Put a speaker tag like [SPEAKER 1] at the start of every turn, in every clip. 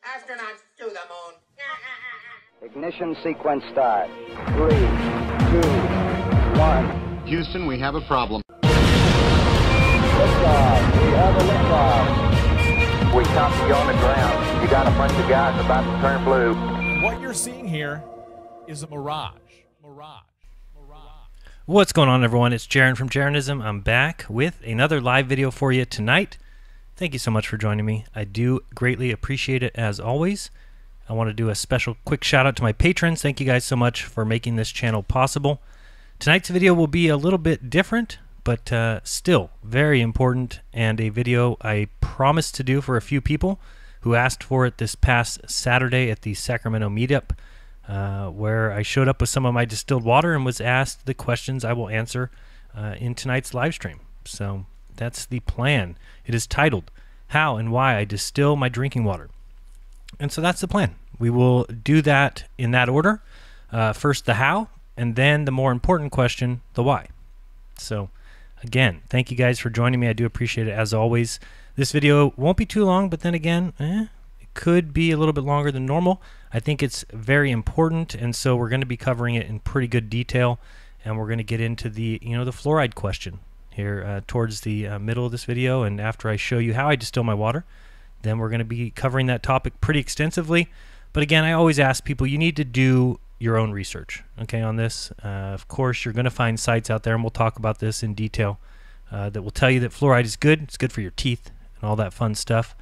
[SPEAKER 1] Astronauts to the moon.
[SPEAKER 2] Ignition sequence start. 3, 2, 1.
[SPEAKER 3] Houston, we have a problem.
[SPEAKER 2] Liftoff. We have a liftoff.
[SPEAKER 4] We copy you on the ground. You got a bunch of guys about to turn blue.
[SPEAKER 5] What you're seeing here is a mirage.
[SPEAKER 6] What's going on, everyone? It's Jeran from Jeranism. I'm back with another live video for you tonight. Thank you so much for joining me. I do greatly appreciate it as always. I want to do a special quick shout out to my patrons. Thank you guys so much for making this channel possible. Tonight's video will be a little bit different, but still very important, and a video I promised to do for a few people who asked for it this past Saturday at the Sacramento meetup, where I showed up with some of my distilled water and was asked the questions I will answer in tonight's live stream. So that's the plan. It is titled, How and Why I Distill My Drinking Water. And so that's the plan. We will do that in that order. First the how, and then the more important question, the why. So again, thank you guys for joining me. I do appreciate it as always. This video won't be too long, but then again, it could be a little bit longer than normal. I think it's very important, and so we're going to be covering it in pretty good detail, and we're going to get into the the fluoride question here towards the middle of this video, and after I show you how I distill my water, then we're going to be covering that topic pretty extensively. But again, I always ask people, you need to do your own research, okay, on this. Of course, you're going to find sites out there, and we'll talk about this in detail, that will tell you that fluoride is good. It's good for your teeth and all that fun stuff.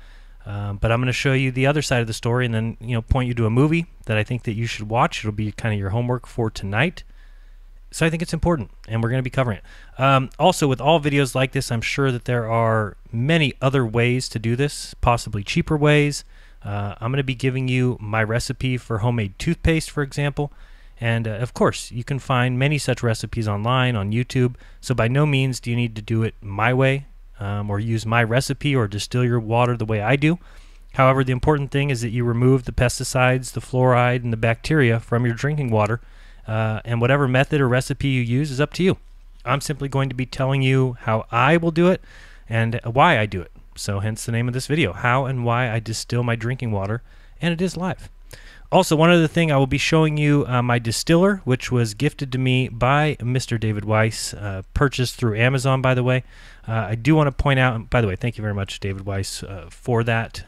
[SPEAKER 6] But I'm going to show you the other side of the story, and then point you to a movie that I think that you should watch. It'll be kind of your homework for tonight. So I think it's important, and we're going to be covering it. Also, with all videos like this, I'm sure that there are many other ways to do this, possibly cheaper ways. I'm going to be giving you my recipe for homemade toothpaste, for example. And of course, you can find many such recipes online on YouTube. So by no means do you need to do it my way, or use my recipe or distill your water the way I do. However, the important thing is that you remove the pesticides, the fluoride, and the bacteria from your drinking water. And whatever method or recipe you use is up to you. I'm simply going to be telling you how I will do it and why I do it. So hence the name of this video, How and Why I Distill My Drinking Water, and it is live. Also, one other thing, I will be showing you my distiller, which was gifted to me by Mr. David Weiss, purchased through Amazon, by the way. I do want to point out, by the way, thank you very much, David Weiss, for that.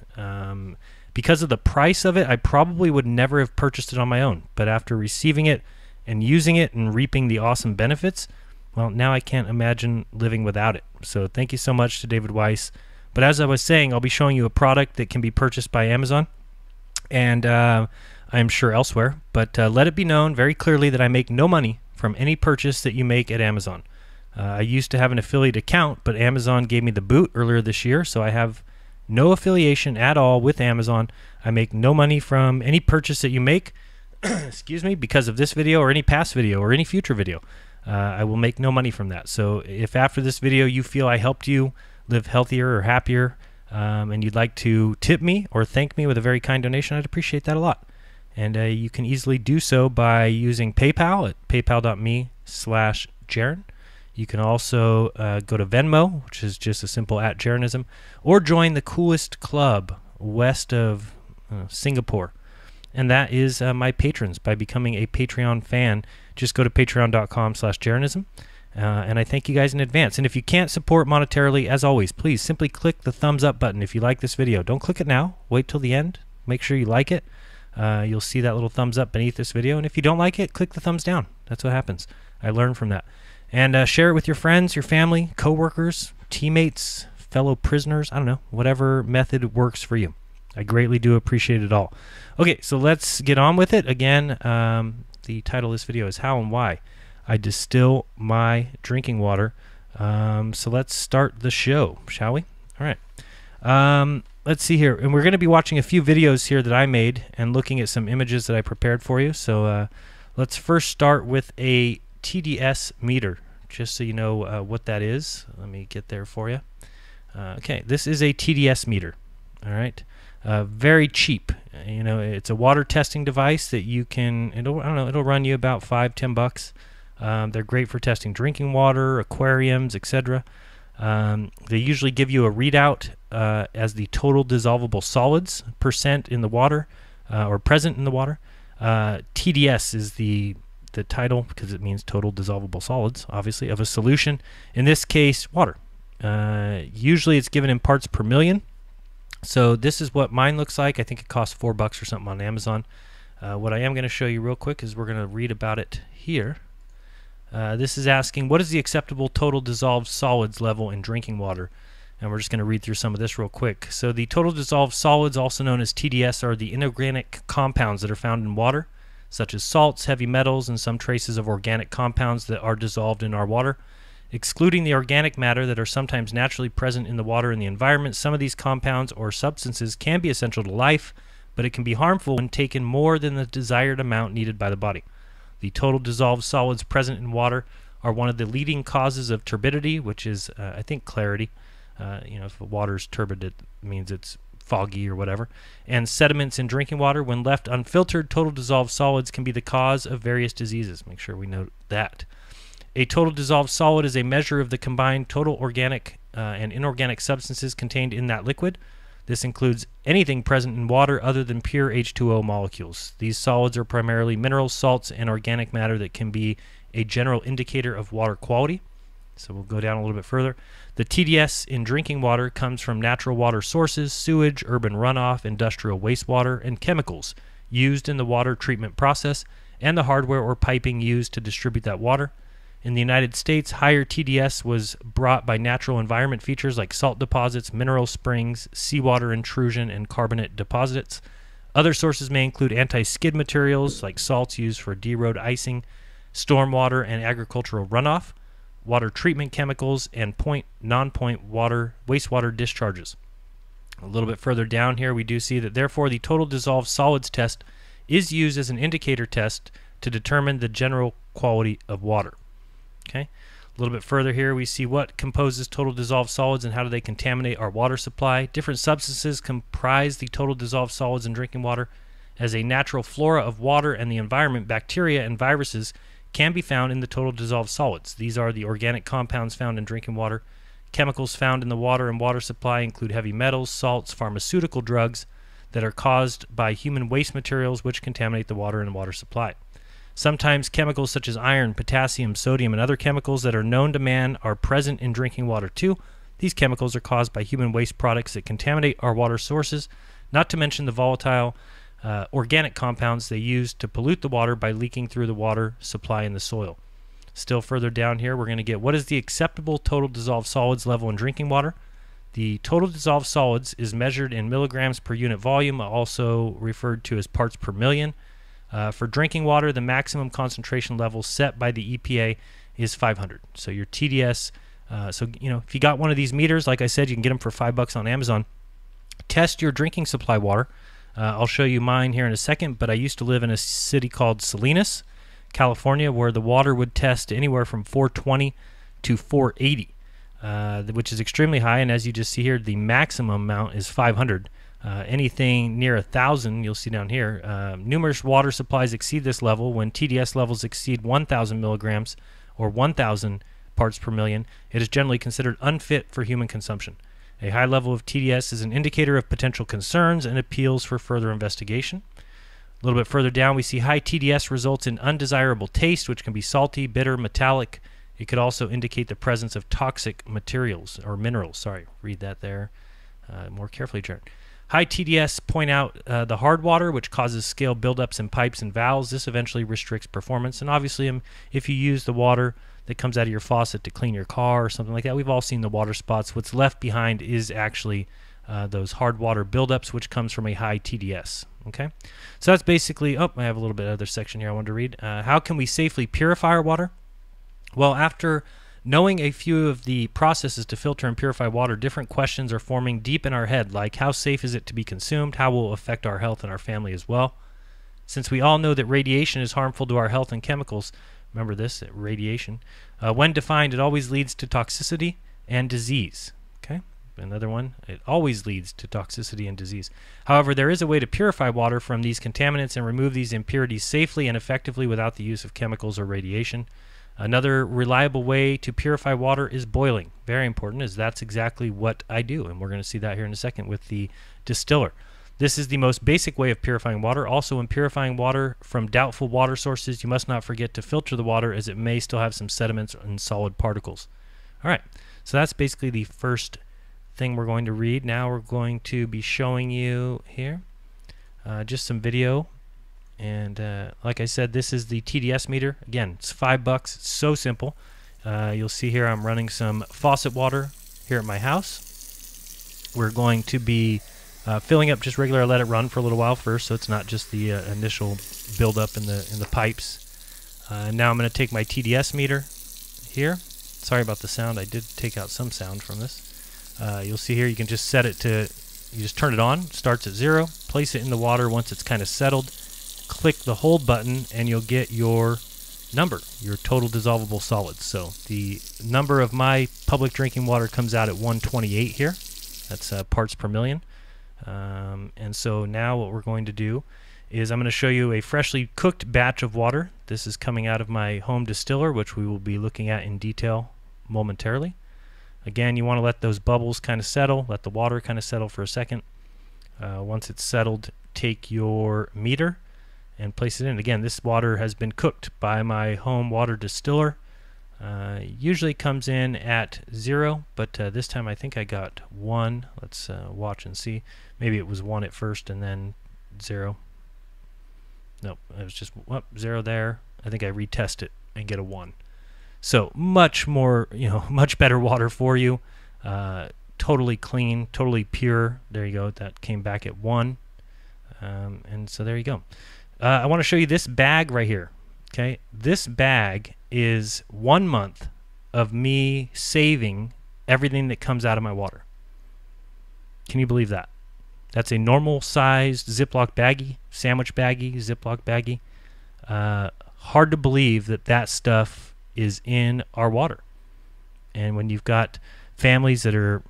[SPEAKER 6] Because of the price of it, I probably would never have purchased it on my own. But after receiving it and using it and reaping the awesome benefits, well, now I can't imagine living without it. So thank you so much to David Weiss. But as I was saying, I'll be showing you a product that can be purchased by Amazon, and I'm sure elsewhere. But let it be known very clearly that I make no money from any purchase that you make at Amazon. I used to have an affiliate account, but Amazon gave me the boot earlier this year, so I have no affiliation at all with Amazon. I make no money from any purchase that you make excuse me, because of this video or any past video or any future video. I will make no money from that. So if after this video you feel I helped you live healthier or happier, and you'd like to tip me or thank me with a very kind donation, I'd appreciate that a lot. And you can easily do so by using PayPal at paypal.me/Jeran. You can also go to Venmo, which is just a simple @Jeranism, or join the coolest club west of Singapore. And that is my patrons. By becoming a Patreon fan, just go to patreon.com/Jeranism. And I thank you guys in advance. And if you can't support monetarily, as always, please simply click the thumbs up button if you like this video. Don't click it now. Wait till the end. Make sure you like it. You'll see that little thumbs up beneath this video. And if you don't like it, click the thumbs down. That's what happens. I learned from that. And share it with your friends, your family, coworkers, teammates, fellow prisoners. I don't know. Whatever method works for you. I greatly do appreciate it all. Okay, so let's get on with it. Again, the title of this video is How and Why I Distill My Drinking Water. So let's start the show, shall we? All right. Let's see here. And we're going to be watching a few videos here that I made and looking at some images that I prepared for you. So let's first start with a TDS meter, just so you know what that is. Let me get there for you. Okay, this is a TDS meter. All right. Very cheap. You know, it's a water testing device that you can, I don't know, it'll run you about $5-10 bucks. They're great for testing drinking water, aquariums, etc. They usually give you a readout as the total dissolvable solids % in the water, or present in the water. TDS is the title because it means total dissolvable solids, obviously, of a solution. In this case, water. Usually it's given in parts per million. So this is what mine looks like. I think it costs $4 or something on Amazon. What I am going to show you real quick is we're going to read about it here. This is asking, what is the acceptable total dissolved solids level in drinking water? And we're just going to read through some of this real quick. So the total dissolved solids, also known as TDS, are the inorganic compounds that are found in water, such as salts, heavy metals, and some traces of organic compounds that are dissolved in our water. Excluding the organic matter that are sometimes naturally present in the water and the environment, some of these compounds or substances can be essential to life, but it can be harmful when taken more than the desired amount needed by the body. The total dissolved solids present in water are one of the leading causes of turbidity, which is, I think, clarity. You know, if the water's turbid, it means it's foggy or whatever. And sediments in drinking water, when left unfiltered, total dissolved solids can be the cause of various diseases. Make sure we note that. A total dissolved solid is a measure of the combined total organic and inorganic substances contained in that liquid. This includes anything present in water other than pure H2O molecules. These solids are primarily minerals, salts, and organic matter that can be a general indicator of water quality. So we'll go down a little bit further. The TDS in drinking water comes from natural water sources, sewage, urban runoff, industrial wastewater, and chemicals used in the water treatment process, and the hardware or piping used to distribute that water. In the United States, higher TDS was brought by natural environment features like salt deposits, mineral springs, seawater intrusion, and carbonate deposits. Other sources may include anti-skid materials like salts used for de-road icing, stormwater and agricultural runoff, water treatment chemicals, and non-point wastewater discharges. A little bit further down here, we do see that therefore the total dissolved solids test is used as an indicator test to determine the general quality of water. Okay, a little bit further here we see what composes total dissolved solids and how do they contaminate our water supply. Different substances comprise the total dissolved solids in drinking water. As a natural flora of water and the environment, bacteria and viruses can be found in the total dissolved solids. These are the organic compounds found in drinking water. Chemicals found in the water and water supply include heavy metals, salts, pharmaceutical drugs that are caused by human waste materials which contaminate the water and water supply. Sometimes chemicals such as iron, potassium, sodium, and other chemicals that are known to man are present in drinking water too. These chemicals are caused by human waste products that contaminate our water sources, not to mention the volatile organic compounds they use to pollute the water by leaking through the water supply in the soil. Still further down here, we're going to get what is the acceptable total dissolved solids level in drinking water. The total dissolved solids is measured in milligrams per unit volume, also referred to as parts per million. For drinking water, the maximum concentration level set by the EPA is 500. So your TDS, so you know, if you got one of these meters, like I said, you can get them for $5 on Amazon. Test your drinking supply water. I'll show you mine here in a second, but I used to live in a city called Salinas, California, where the water would test anywhere from 420 to 480, which is extremely high. And as you just see here, the maximum amount is 500. Anything near 1,000, you'll see down here, numerous water supplies exceed this level. When TDS levels exceed 1,000 milligrams or 1,000 parts per million, it is generally considered unfit for human consumption. A high level of TDS is an indicator of potential concerns and appeals for further investigation. A little bit further down, we see high TDS results in undesirable taste, which can be salty, bitter, metallic. It could also indicate the presence of toxic materials or minerals. Sorry, read that there more carefully, Jeran. High TDS point out the hard water, which causes scale buildups in pipes and valves. This eventually restricts performance. And obviously, if you use the water that comes out of your faucet to clean your car or something like that, we've all seen the water spots. What's left behind is actually those hard water buildups, which comes from a high TDS. Okay, so that's basically. Oh, I have a little bit of other section here I wanted to read. How can we safely purify our water? Well, after knowing a few of the processes to filter and purify water, different questions are forming deep in our head, like how safe is it to be consumed? How will it affect our health and our family as well? Since we all know that radiation is harmful to our health and chemicals, remember this, radiation, when defined, it always leads to toxicity and disease. Okay, another one, it always leads to toxicity and disease. However, there is a way to purify water from these contaminants and remove these impurities safely and effectively without the use of chemicals or radiation. Another reliable way to purify water is boiling. Very important, as that's exactly what I do, and we're going to see that here in a second with the distiller. This is the most basic way of purifying water. Also, in purifying water from doubtful water sources, you must not forget to filter the water, as it may still have some sediments and solid particles. All right, so that's basically the first thing we're going to read. Now we're going to be showing you here just some video. And like I said, this is the TDS meter. Again, it's $5. It's so simple. You'll see here I'm running some faucet water here at my house. We're going to be filling up just regular. I let it run for a little while first, so it's not just the initial buildup in the pipes. Now I'm going to take my TDS meter here. Sorry about the sound. I did take out some sound from this. You'll see here you can just set it to, you just turn it on. It starts at 0. Place it in the water once it's kind of settled. Click the hold button and you'll get your number, your total dissolvable solids. So the number of my public drinking water comes out at 128 here. That's parts per million. And so now what we're going to do is I'm going to show you a freshly cooked batch of water. This is coming out of my home distiller, which we will be looking at in detail momentarily. Again, you want to let those bubbles kind of settle, let the water kind of settle for a second. Once it's settled, take your meter and place it in. Again, this water has been cooked by my home water distiller. Usually comes in at 0, but this time I think I got 1. Let's watch and see. Maybe it was 1 at first and then 0. Nope, it was just 0 there. I think I retest it and get a 1. So much more, much better water for you. Totally clean, totally pure. There you go. That came back at 1. And so there you go. I want to show you this bag right here. Okay, this bag is 1 month of me saving everything that comes out of my water. Can you believe that? That's a normal sized Ziploc baggie, sandwich baggie, Ziploc baggie. Hard to believe that that stuff is in our water. And when you've got families that are,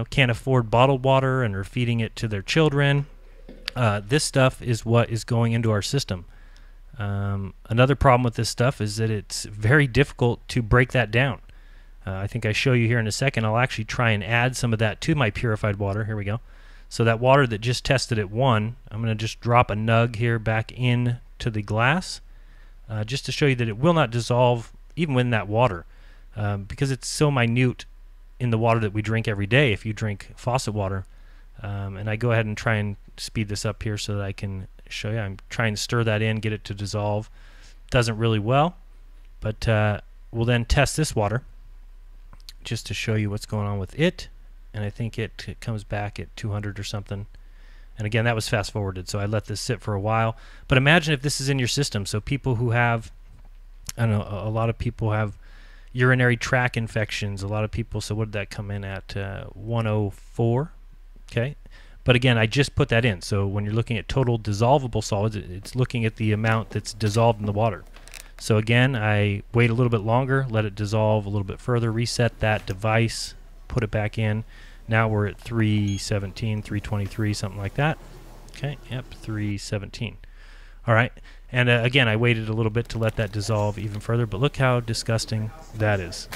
[SPEAKER 6] can't afford bottled water and are feeding it to their children, this stuff is what is going into our system. Another problem with this stuff is that it's very difficult to break that down. I think I show you here in a second. I'll actually try and add some of that to my purified water. Here we go. So that water that just tested at 1, I'm going to just drop a nug here back in to the glass just to show you that it will not dissolve even in that water because it's so minute in the water that we drink every day if you drink faucet water. And I go ahead and try and speed this up here so that I can show you. I'm trying to stir that in, get it to dissolve. Doesn't really well, but we'll then test this water just to show you what's going on with it. And I think it comes back at 200 or something. And again, that was fast forwarded, so I let this sit for a while. But imagine if this is in your system. So people who have, I don't know, a lot of people have urinary tract infections. A lot of people, so what did that come in at? 104. Okay. But again, I just put that in. So when you're looking at total dissolvable solids, it's looking at the amount that's dissolved in the water. So again, I wait a little bit longer, let it dissolve a little bit further, reset that device, put it back in. Now we're at 317, 323, something like that. Okay, yep, 317. All right, and again, I waited a little bit to let that dissolve even further, but look how disgusting that is.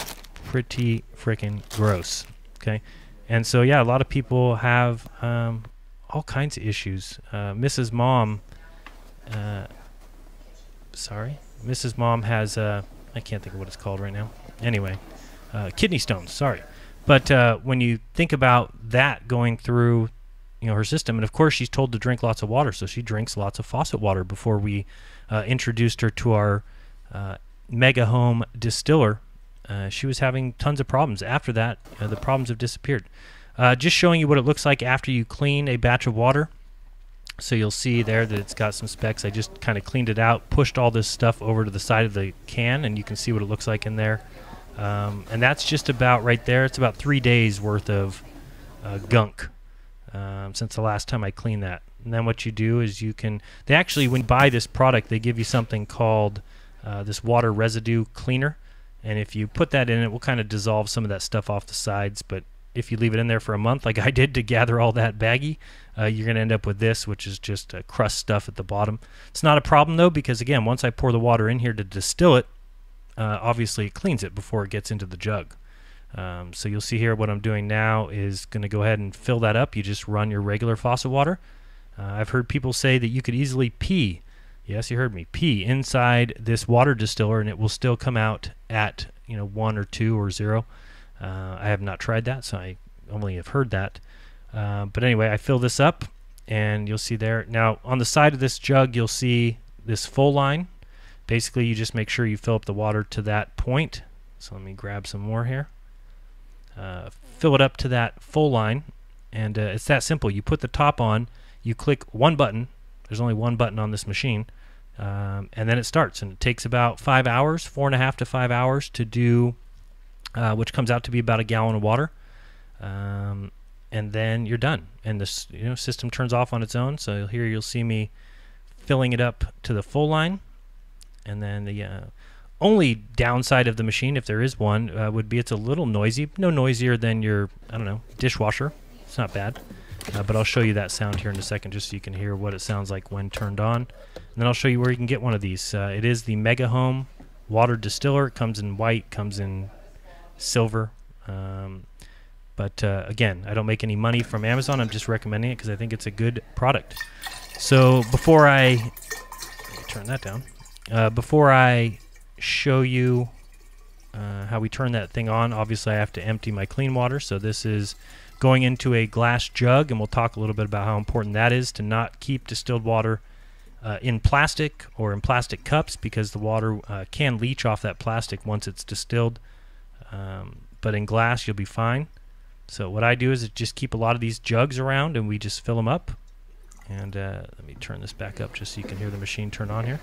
[SPEAKER 6] Pretty freaking gross, okay? And so, yeah, a lot of people have all kinds of issues. Mrs. Mom, Mrs. Mom has, I can't think of what it's called right now. Anyway, kidney stones, sorry. But when you think about that going through, you know, her system, and of course she's told to drink lots of water, so she drinks lots of faucet water. Before we introduced her to our mega home distiller, she was having tons of problems. After that, the problems have disappeared. Just showing you what it looks like after you clean a batch of water. So you'll see there that it's got some specks. I just kind of cleaned it out, pushed all this stuff over to the side of the can, and you can see what it looks like in there. And that's just about right there. It's about 3 days worth of gunk since the last time I cleaned that. And then what you do is you can, they actually, when you buy this product, they give you something called this water residue cleaner. And if you put that in, it will kind of dissolve some of that stuff off the sides. But if you leave it in there for a month, like I did to gather all that baggie, you're going to end up with this, which is just crust stuff at the bottom. It's not a problem, though, because, again, once I pour the water in here to distill it, obviously it cleans it before it gets into the jug. So you'll see here what I'm doing now is going to go ahead and fill that up. You just run your regular faucet water. I've heard people say that you could easily pee, yes, you heard me, pee inside this water distiller and it will still come out at 1 or 2 or 0. I have not tried that, so I only have heard that. But anyway, I fill this up and you'll see there. Now on the side of this jug you'll see this full line. Basically you just make sure you fill up the water to that point. So let me grab some more here. Fill it up to that full line, and it's that simple. You put the top on, you click one button. There's only one button on this machine, and then it starts, and it takes about 5 hours, 4.5 to 5 hours to do, which comes out to be about a gallon of water, and then you're done, and this system turns off on its own. So here you'll see me filling it up to the full line, and then the only downside of the machine, if there is one, would be it's a little noisy. No noisier than your, I don't know, dishwasher. It's not bad. But I'll show you that sound here in a second just so you can hear what it sounds like when turned on. And then I'll show you where you can get one of these. It is the Mega Home water distiller. It comes in white, comes in silver. But again, I don't make any money from Amazon. I'm just recommending it because I think it's a good product. So before let me turn that down. Before I show you how we turn that thing on, obviously I have to empty my clean water. So this is going into a glass jug, and we'll talk a little bit about how important that is to not keep distilled water in plastic or in plastic cups, because the water can leach off that plastic once it's distilled. But in glass you'll be fine. So what I do is just keep a lot of these jugs around and we just fill them up. And let me turn this back up just so you can hear the machine turn on here.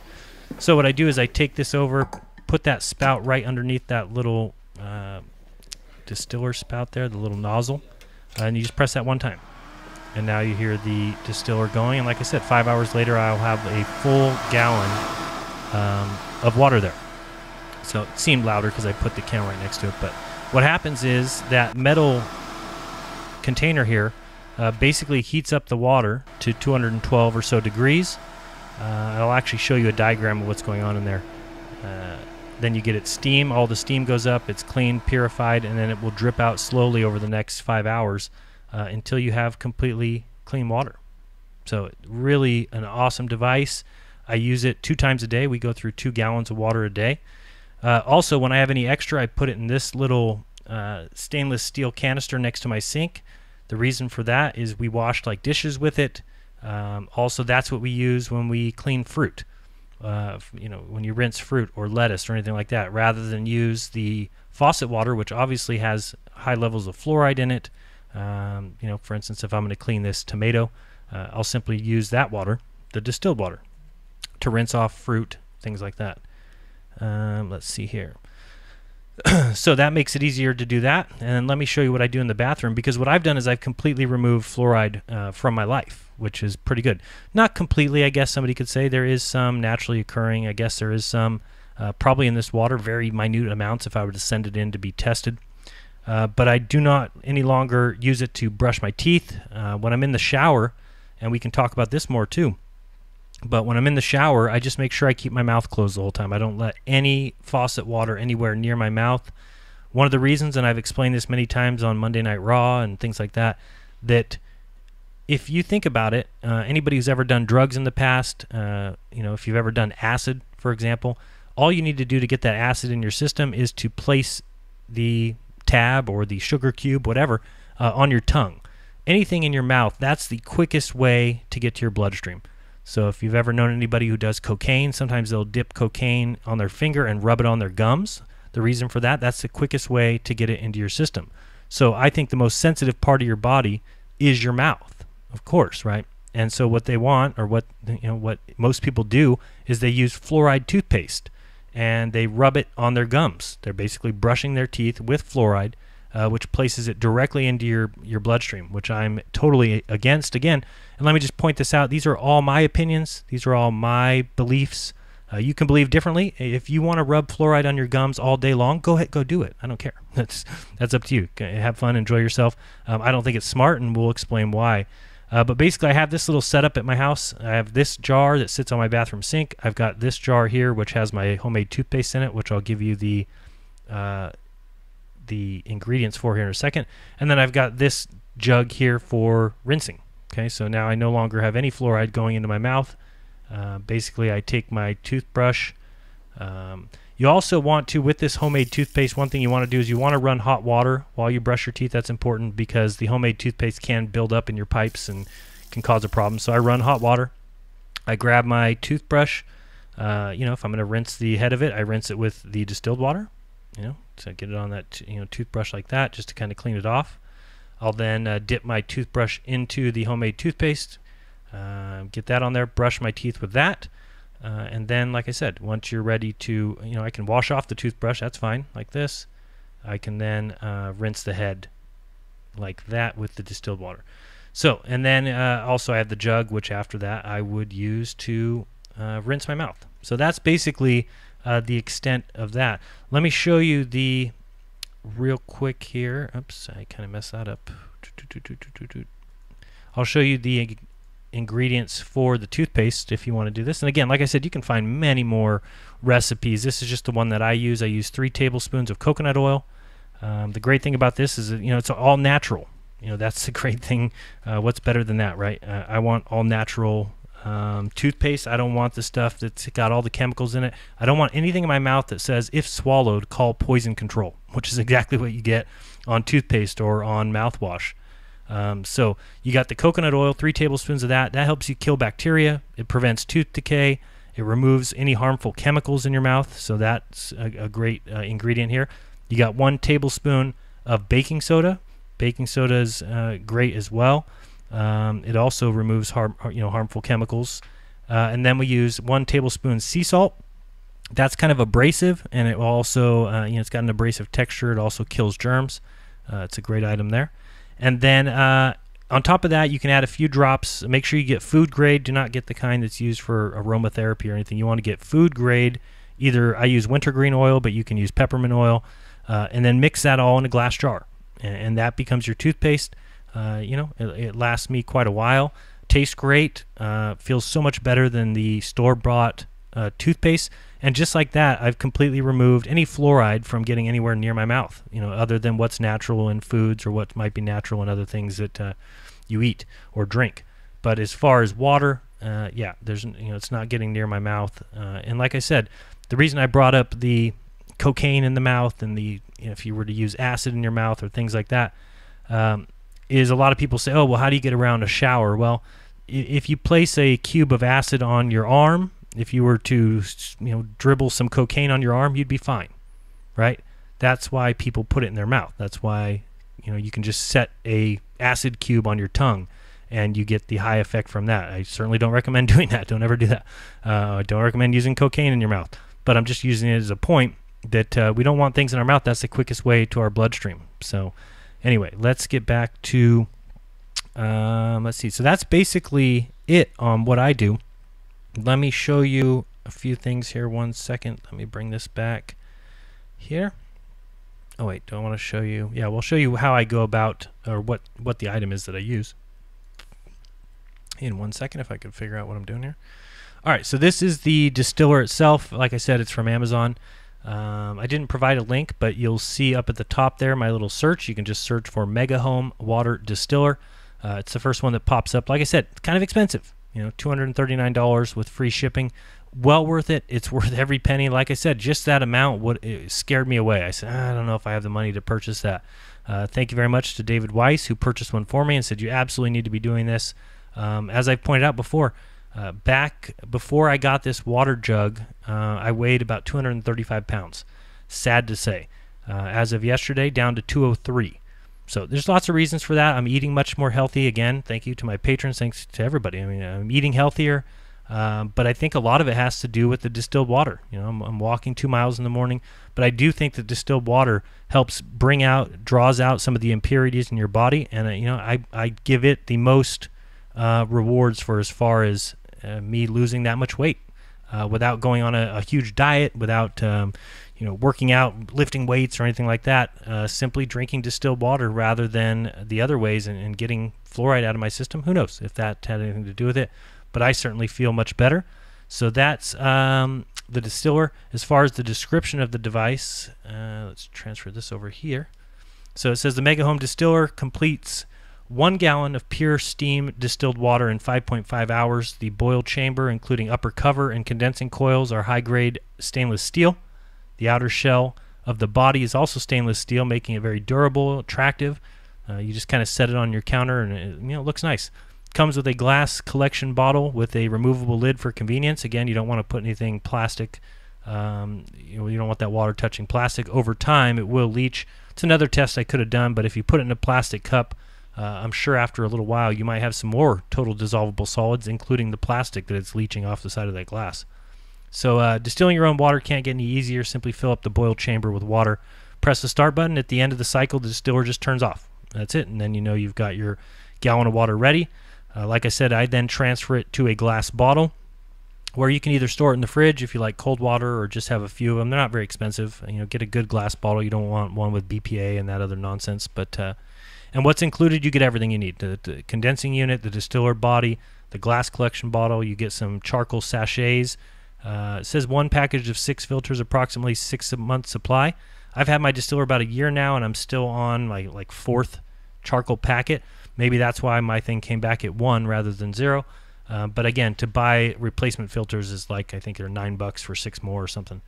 [SPEAKER 6] So what I do is I take this over, put that spout right underneath that little distiller spout there, the little nozzle, and you just press that one time. And now you hear the distiller going, and like I said, 5 hours later I'll have a full gallon of water there. So it seemed louder because I put the can right next to it, but what happens is that metal container here basically heats up the water to 212 or so degrees. I'll actually show you a diagram of what's going on in there. Then you get its steam. All the steam goes up. It's clean, purified, and then it will drip out slowly over the next 5 hours until you have completely clean water. So really an awesome device. I use it 2 times a day. We go through 2 gallons of water a day. Also, when I have any extra, I put it in this little stainless steel canister next to my sink. The reason for that is we wash like dishes with it. Also, that's what we use when we clean fruit. When you rinse fruit or lettuce or anything like that, rather than use the faucet water, which obviously has high levels of fluoride in it. For instance, if I'm going to clean this tomato, I'll simply use that water, the distilled water, to rinse off fruit, things like that. Let's see here. So that makes it easier to do that. And let me show you what I do in the bathroom, because what I've done is I've completely removed fluoride from my life, which is pretty good. Not completely, I guess somebody could say. There is some naturally occurring. I guess there is some probably in this water, very minute amounts if I were to send it in to be tested. But I do not any longer use it to brush my teeth. When I'm in the shower, and we can talk about this more too, but when I'm in the shower, I just make sure I keep my mouth closed the whole time. I don't let any faucet water anywhere near my mouth. One of the reasons, and I've explained this many times on Monday Night Raw and things like that, that if you think about it, anybody who's ever done drugs in the past, if you've ever done acid, for example, all you need to do to get that acid in your system is to place the tab or the sugar cube, whatever, on your tongue. Anything in your mouth, that's the quickest way to get to your bloodstream. So if you've ever known anybody who does cocaine, sometimes they'll dip cocaine on their finger and rub it on their gums. The reason for that, that's the quickest way to get it into your system. So I think the most sensitive part of your body is your mouth, of course, right? And so what they want, or what most people do, is they use fluoride toothpaste and they rub it on their gums. They're basically brushing their teeth with fluoride, which places it directly into your bloodstream, which I'm totally against. Again, and let me just point this out, these are all my opinions. These are all my beliefs. You can believe differently. If you want to rub fluoride on your gums all day long, go ahead, go do it. I don't care. That's up to you. Have fun, enjoy yourself. I don't think it's smart, and we'll explain why. But basically, I have this little setup at my house. I have this jar that sits on my bathroom sink. I've got this jar here, which has my homemade toothpaste in it, which I'll give you the ingredients for here in a second. And then I've got this jug here for rinsing. Okay, so now I no longer have any fluoride going into my mouth. Basically, I take my toothbrush. You also want to, with this homemade toothpaste, one thing you want to do is you want to run hot water while you brush your teeth. That's important because the homemade toothpaste can build up in your pipes and can cause a problem. So I run hot water. I grab my toothbrush. If I'm going to rinse the head of it, I rinse it with the distilled water. So get it on that toothbrush like that, just to kind of clean it off. I'll then dip my toothbrush into the homemade toothpaste. Get that on there, brush my teeth with that, and then, like I said, once you're ready to, I can wash off the toothbrush, that's fine, like this. I can then rinse the head like that with the distilled water. So, and then also I have the jug, which after that I would use to rinse my mouth. So that's basically the extent of that. Let me show you the real quick here. Oops, I kind of messed that up. I'll show you the ingredients for the toothpaste if you want to do this. And again, like I said, you can find many more recipes. This is just the one that I use. I use 3 tablespoons of coconut oil. The great thing about this is that, it's all natural. That's the great thing. What's better than that, right? I want all natural toothpaste. I don't want the stuff that's got all the chemicals in it. I don't want anything in my mouth that says, if swallowed, call poison control, which is exactly what you get on toothpaste or on mouthwash. So you got the coconut oil, 3 tablespoons of that. That helps you kill bacteria. It prevents tooth decay. It removes any harmful chemicals in your mouth. So that's a great ingredient here. You got 1 tablespoon of baking soda. Baking soda is great as well. It also removes harmful chemicals. And then we use 1 tablespoon sea salt. That's kind of abrasive, and it will also, it's got an abrasive texture. It also kills germs. It's a great item there. And then on top of that, you can add a few drops. Make sure you get food grade. Do not get the kind that's used for aromatherapy or anything. You want to get food grade. Either I use wintergreen oil, but you can use peppermint oil. And then mix that all in a glass jar. And that becomes your toothpaste. It lasts me quite a while. Tastes great. Feels so much better than the store-bought toothpaste. And just like that, I've completely removed any fluoride from getting anywhere near my mouth, other than what's natural in foods or what might be natural in other things that you eat or drink. But as far as water, there's it's not getting near my mouth. And like I said, the reason I brought up the cocaine in the mouth and if you were to use acid in your mouth or things like that, is a lot of people say, oh, well, how do you get around a shower? Well, if you place a cube of acid on your arm, if you were to dribble some cocaine on your arm, you'd be fine, right? That's why people put it in their mouth. That's why you can just set a acid cube on your tongue and you get the high effect from that. I certainly don't recommend doing that. Don't ever do that. I don't recommend using cocaine in your mouth, but I'm just using it as a point that we don't want things in our mouth. That's the quickest way to our bloodstream. So anyway, let's get back to let's see. So that's basically it on what I do. Let me show you a few things here. 1 second. Let me bring this back here. Oh wait, do I want to show you? Yeah, we'll show you how I go about, or what the item is that I use. In 1 second, if I could figure out what I'm doing here. All right, so this is the distiller itself. Like I said, it's from Amazon. I didn't provide a link, but you'll see up at the top there my little search. You can just search for Mega Home Water Distiller. It's the first one that pops up. Like I said, it's kind of expensive. You know, $239 with free shipping. Well worth it. It's worth every penny. Like I said, just that amount it scared me away. I said, I don't know if I have the money to purchase that. Thank you very much to David Weiss, who purchased one for me and said, you absolutely need to be doing this. As I've pointed out before, back before I got this water jug, I weighed about 235 pounds. Sad to say. As of yesterday, down to 203. So there's lots of reasons for that. I'm eating much more healthy. Again, thank you to my patrons. Thanks to everybody. I mean, I'm eating healthier. But I think a lot of it has to do with the distilled water. You know, I'm walking 2 miles in the morning, but I do think that distilled water helps draws out some of the impurities in your body, and you know, I give it the most rewards for as far as me losing that much weight without going on a huge diet, without you know, working out, lifting weights or anything like that. Simply drinking distilled water rather than the other ways and getting fluoride out of my system. Who knows if that had anything to do with it? But I certainly feel much better. So that's the distiller. As far as the description of the device, let's transfer this over here. So it says the Mega Home Distiller completes 1 gallon of pure steam distilled water in 5.5 hours. The boiled chamber, including upper cover and condensing coils, are high-grade stainless steel. The outer shell of the body is also stainless steel, making it very durable, attractive. You just kind of set it on your counter, and it, you know, it looks nice. Comes with a glass collection bottle with a removable lid for convenience. Again, you don't want to put anything plastic. You know, you don't want that water touching plastic. Over time, it will leach. It's another test I could have done, but if you put it in a plastic cup, I'm sure after a little while you might have some more total dissolvable solids, including the plastic that it's leaching off the side of that glass. So distilling your own water can't get any easier. Simply fill up the boiled chamber with water. Press the start button. At the end of the cycle, the distiller just turns off. That's it, and then you know you've got your gallon of water ready. Like I said, I then transfer it to a glass bottle where you can either store it in the fridge if you like cold water, or just have a few of them. They're not very expensive. You know, get a good glass bottle. You don't want one with BPA and that other nonsense. But and what's included, you get everything you need. The condensing unit, the distiller body, the glass collection bottle. You get some charcoal sachets. It says 1 package of 6 filters, approximately 6 months supply. I've had my distiller about a year now, and I'm still on my like 4th charcoal packet. Maybe that's why my thing came back at 1 rather than 0. But again, to buy replacement filters is like, I think they're $9 for 6 more or something.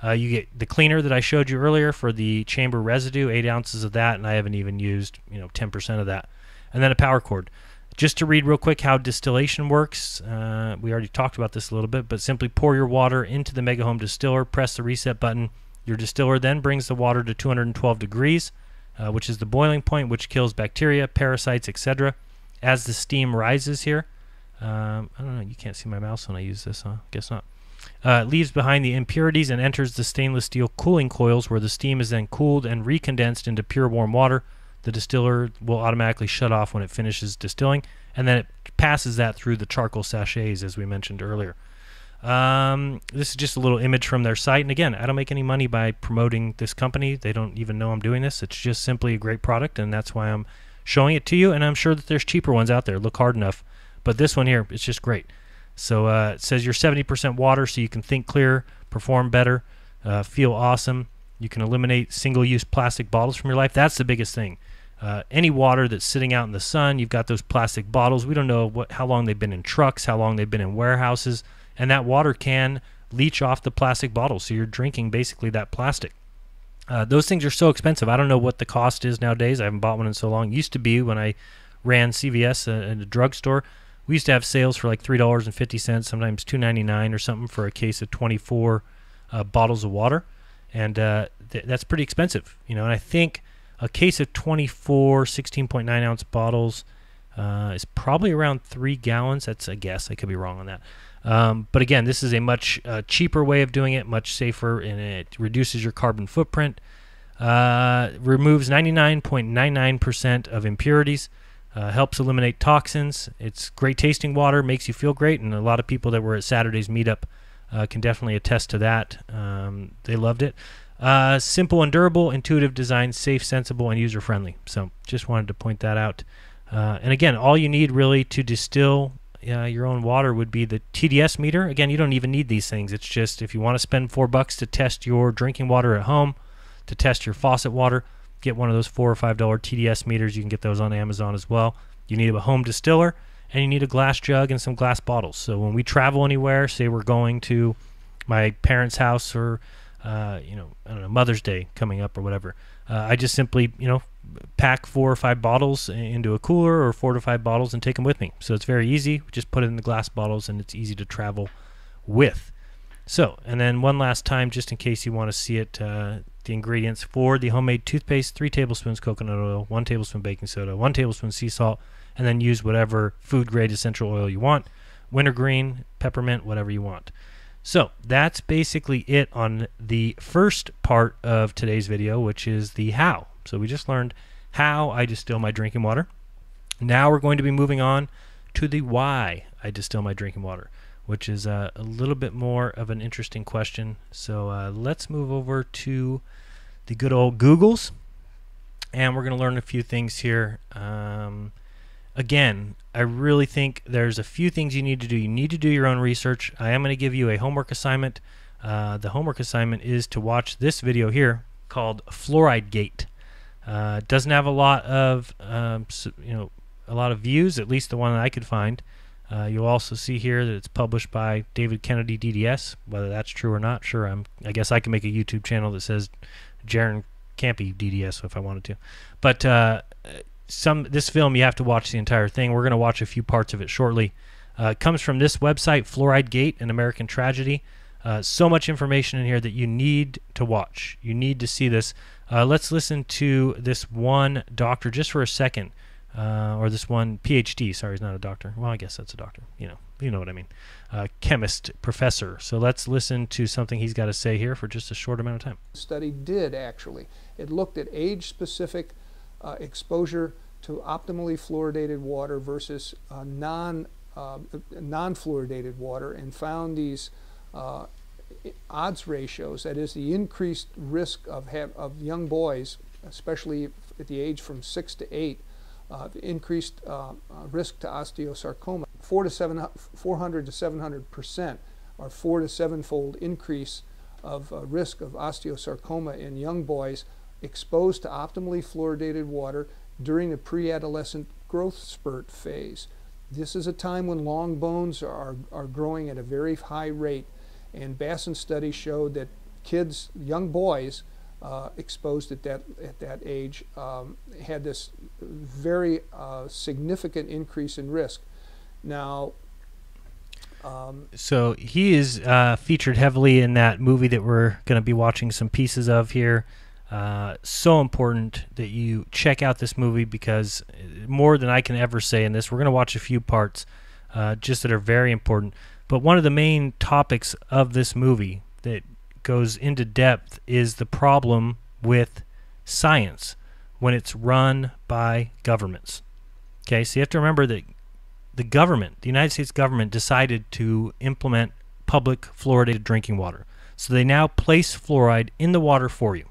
[SPEAKER 6] You get the cleaner that I showed you earlier for the chamber residue, 8 ounces of that, and I haven't even used 10% of that. And then a power cord. Just to read real quick how distillation works, we already talked about this a little bit, but simply pour your water into the Mega Home Distiller, press the reset button. Your distiller then brings the water to 212 degrees, which is the boiling point, which kills bacteria, parasites, etc. As the steam rises here, I don't know, you can't see my mouse when I use this, huh? Guess not. It leaves behind the impurities and enters the stainless steel cooling coils, where the steam is then cooled and recondensed into pure warm water. The distiller will automatically shut off when it finishes distilling, and then it passes that through the charcoal sachets, as we mentioned earlier. This is just a little image from their site, and again, I don't make any money by promoting this company. They don't even know I'm doing this. It's just simply a great product, and that's why I'm showing it to you, and I'm sure that there's cheaper ones out there. Look hard enough. But this one here, it's just great. So it says you're 70% water, so you can think clear, perform better, feel awesome. You can eliminate single-use plastic bottles from your life. That's the biggest thing. Any water that's sitting out in the sun, you've got those plastic bottles. We don't know how long they've been in trucks, how long they've been in warehouses, and that water can leach off the plastic bottles. So you're drinking basically that plastic. Those things are so expensive. I don't know what the cost is nowadays. I haven't bought one in so long. It used to be when I ran CVS in a drugstore. We used to have sales for like $3.50, sometimes $2.99 or something for a case of 24 bottles of water, and that's pretty expensive, And I think a case of 24 16.9 ounce bottles is probably around 3 gallons. That's a guess. I could be wrong on that. But again, this is a much cheaper way of doing it, much safer, and it reduces your carbon footprint. Removes 99.99% of impurities. Helps eliminate toxins. It's great tasting water, makes you feel great, and a lot of people that were at Saturday's meetup can definitely attest to that. They loved it. Simple and durable, intuitive design, safe, sensible, and user-friendly. So just wanted to point that out. And again, all you need really to distill your own water would be the TDS meter. Again, you don't even need these things. It's just if you want to spend $4 to test your drinking water at home, to test your faucet water, get one of those $4 or $5 TDS meters. You can get those on Amazon as well. You need a home distiller, and you need a glass jug and some glass bottles. So when we travel anywhere, say we're going to my parents' house or I don't know, Mother's Day coming up or whatever, I just simply pack 4 or 5 bottles into a cooler, or 4 to 5 bottles, and take them with me. So it's very easy. Just put it in the glass bottles, and it's easy to travel with. So, and then one last time, just in case you want to see it, the ingredients for the homemade toothpaste: 3 tablespoons coconut oil, 1 tablespoon baking soda, 1 tablespoon sea salt, and then use whatever food grade essential oil you want, wintergreen, peppermint, whatever you want. So that's basically it on the first part of today's video, which is the how. So we just learned how I distill my drinking water. Now we're going to be moving on to the why I distill my drinking water, which is a little bit more of an interesting question. So let's move over to the good old Googles, and we're going to learn a few things here. Again, I really think there's a few things you need to do. You need to do your own research. I am going to give you a homework assignment. The homework assignment is to watch this video here called Fluoride Gate. It doesn't have a lot of a lot of views, at least the one that I could find. You'll also see here that it's published by David Kennedy DDS. Whether that's true or not, sure. I guess I can make a YouTube channel that says Jeran can't be DDS if I wanted to. But this film, you have to watch the entire thing. We're going to watch a few parts of it shortly. It comes from this website, Fluoride Gate, an American Tragedy. So much information in here that you need to watch. You need to see this. Let's listen to this one doctor just for a second, or this one PhD. Sorry, he's not a doctor. Well, I guess that's a doctor. You know what I mean. Chemist, professor. So let's listen to something he's got to say here for just a short amount of time.
[SPEAKER 3] Study did actually. It looked at age-specific exposure to optimally fluoridated water versus non-fluoridated water, and found these odds ratios. That is, the increased risk of young boys, especially at the age from 6 to 8, increased risk to osteosarcoma. 400 to 700%, or 4 to 7-fold increase of risk of osteosarcoma in young boys exposed to optimally fluoridated water during the pre-adolescent growth spurt phase. This is a time when long bones are growing at a very high rate, and Basson studies showed that kids, young boys, exposed at that age had this very significant increase in risk. Now,
[SPEAKER 6] so he is featured heavily in that movie that we're going to be watching some pieces of here. So important that you check out this movie, because more than I can ever say in this, we're going to watch a few parts just that are very important. But one of the main topics of this movie that goes into depth is the problem with science when it's run by governments. Okay, so you have to remember that the government, the United States government, decided to implement public fluoridated drinking water. So they now place fluoride in the water for you.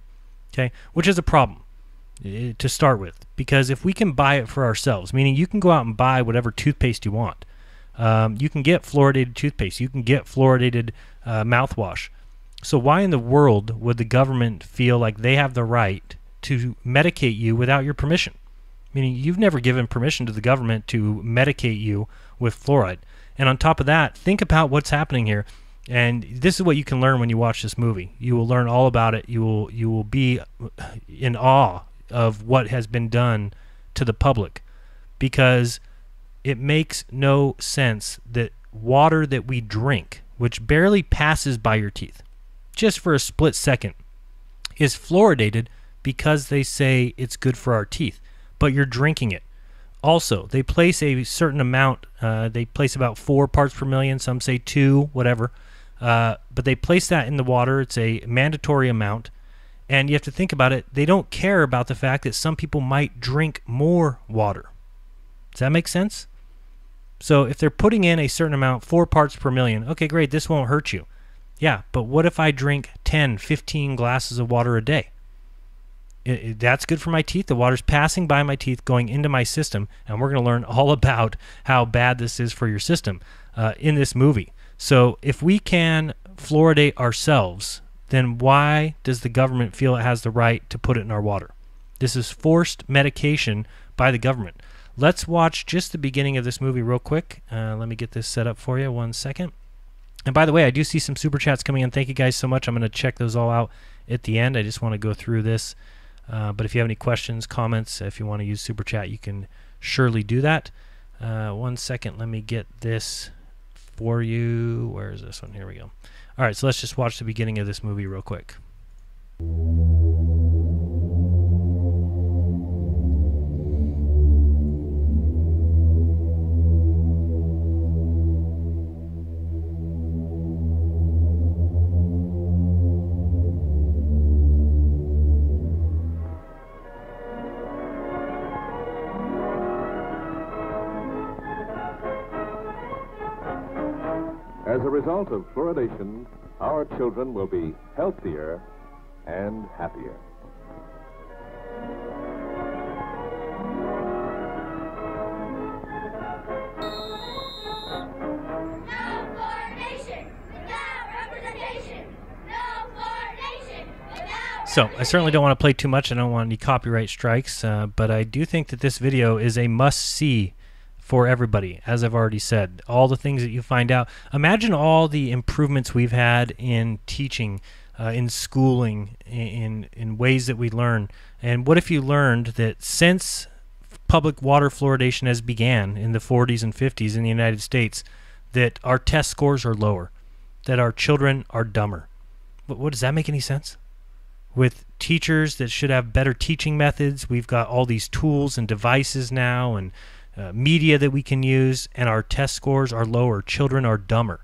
[SPEAKER 6] Okay, which is a problem to start with, because if we can buy it for ourselves, meaning you can go out and buy whatever toothpaste you want. You can get fluoridated toothpaste. You can get fluoridated mouthwash. So why in the world would the government feel like they have the right to medicate you without your permission? Meaning you've never given permission to the government to medicate you with fluoride. And on top of that, think about what's happening here. And this is what you can learn when you watch this movie. You will learn all about it. You will be in awe of what has been done to the public, because it makes no sense that water that we drink, which barely passes by your teeth, just for a split second, is fluoridated because they say it's good for our teeth, but you're drinking it. Also, they place a certain amount, they place about 4 parts per million, some say 2, whatever, but they place that in the water. It's a mandatory amount, and you have to think about it. They don't care about the fact that some people might drink more water. Does that make sense? So if they're putting in a certain amount, 4 parts per million, okay, great, this won't hurt you. Yeah, but what if I drink 10, 15 glasses of water a day? That's good for my teeth. The water's passing by my teeth, going into my system, and we're going to learn all about how bad this is for your system in this movie. So if we can fluoridate ourselves, then why does the government feel it has the right to put it in our water? This is forced medication by the government. Let's watch just the beginning of this movie real quick. Let me get this set up for you. 1 second. And by the way, I do see some super chats coming in. Thank you guys so much. I'm going to check those all out at the end. I just want to go through this. But if you have any questions, comments, if you want to use super chat, you can surely do that. 1 second. Let me get this for you. Where is this one? Here we go. All right, so let's just watch the beginning of this movie real quick.
[SPEAKER 7] As a result of fluoridation, our children will be healthier and happier.
[SPEAKER 6] So I certainly don't want to play too much. I don't want any copyright strikes, but I do think that this video is a must-see for everybody. As I've already said, all the things that you find out. Imagine all the improvements we've had in teaching, in schooling, in ways that we learn. And what if you learned that since public water fluoridation has began in the 40s and 50s in the United States, that our test scores are lower, that our children are dumber? What does that make any sense? With teachers that should have better teaching methods, we've got all these tools and devices now, and media that we can use, and our test scores are lower. Children are dumber.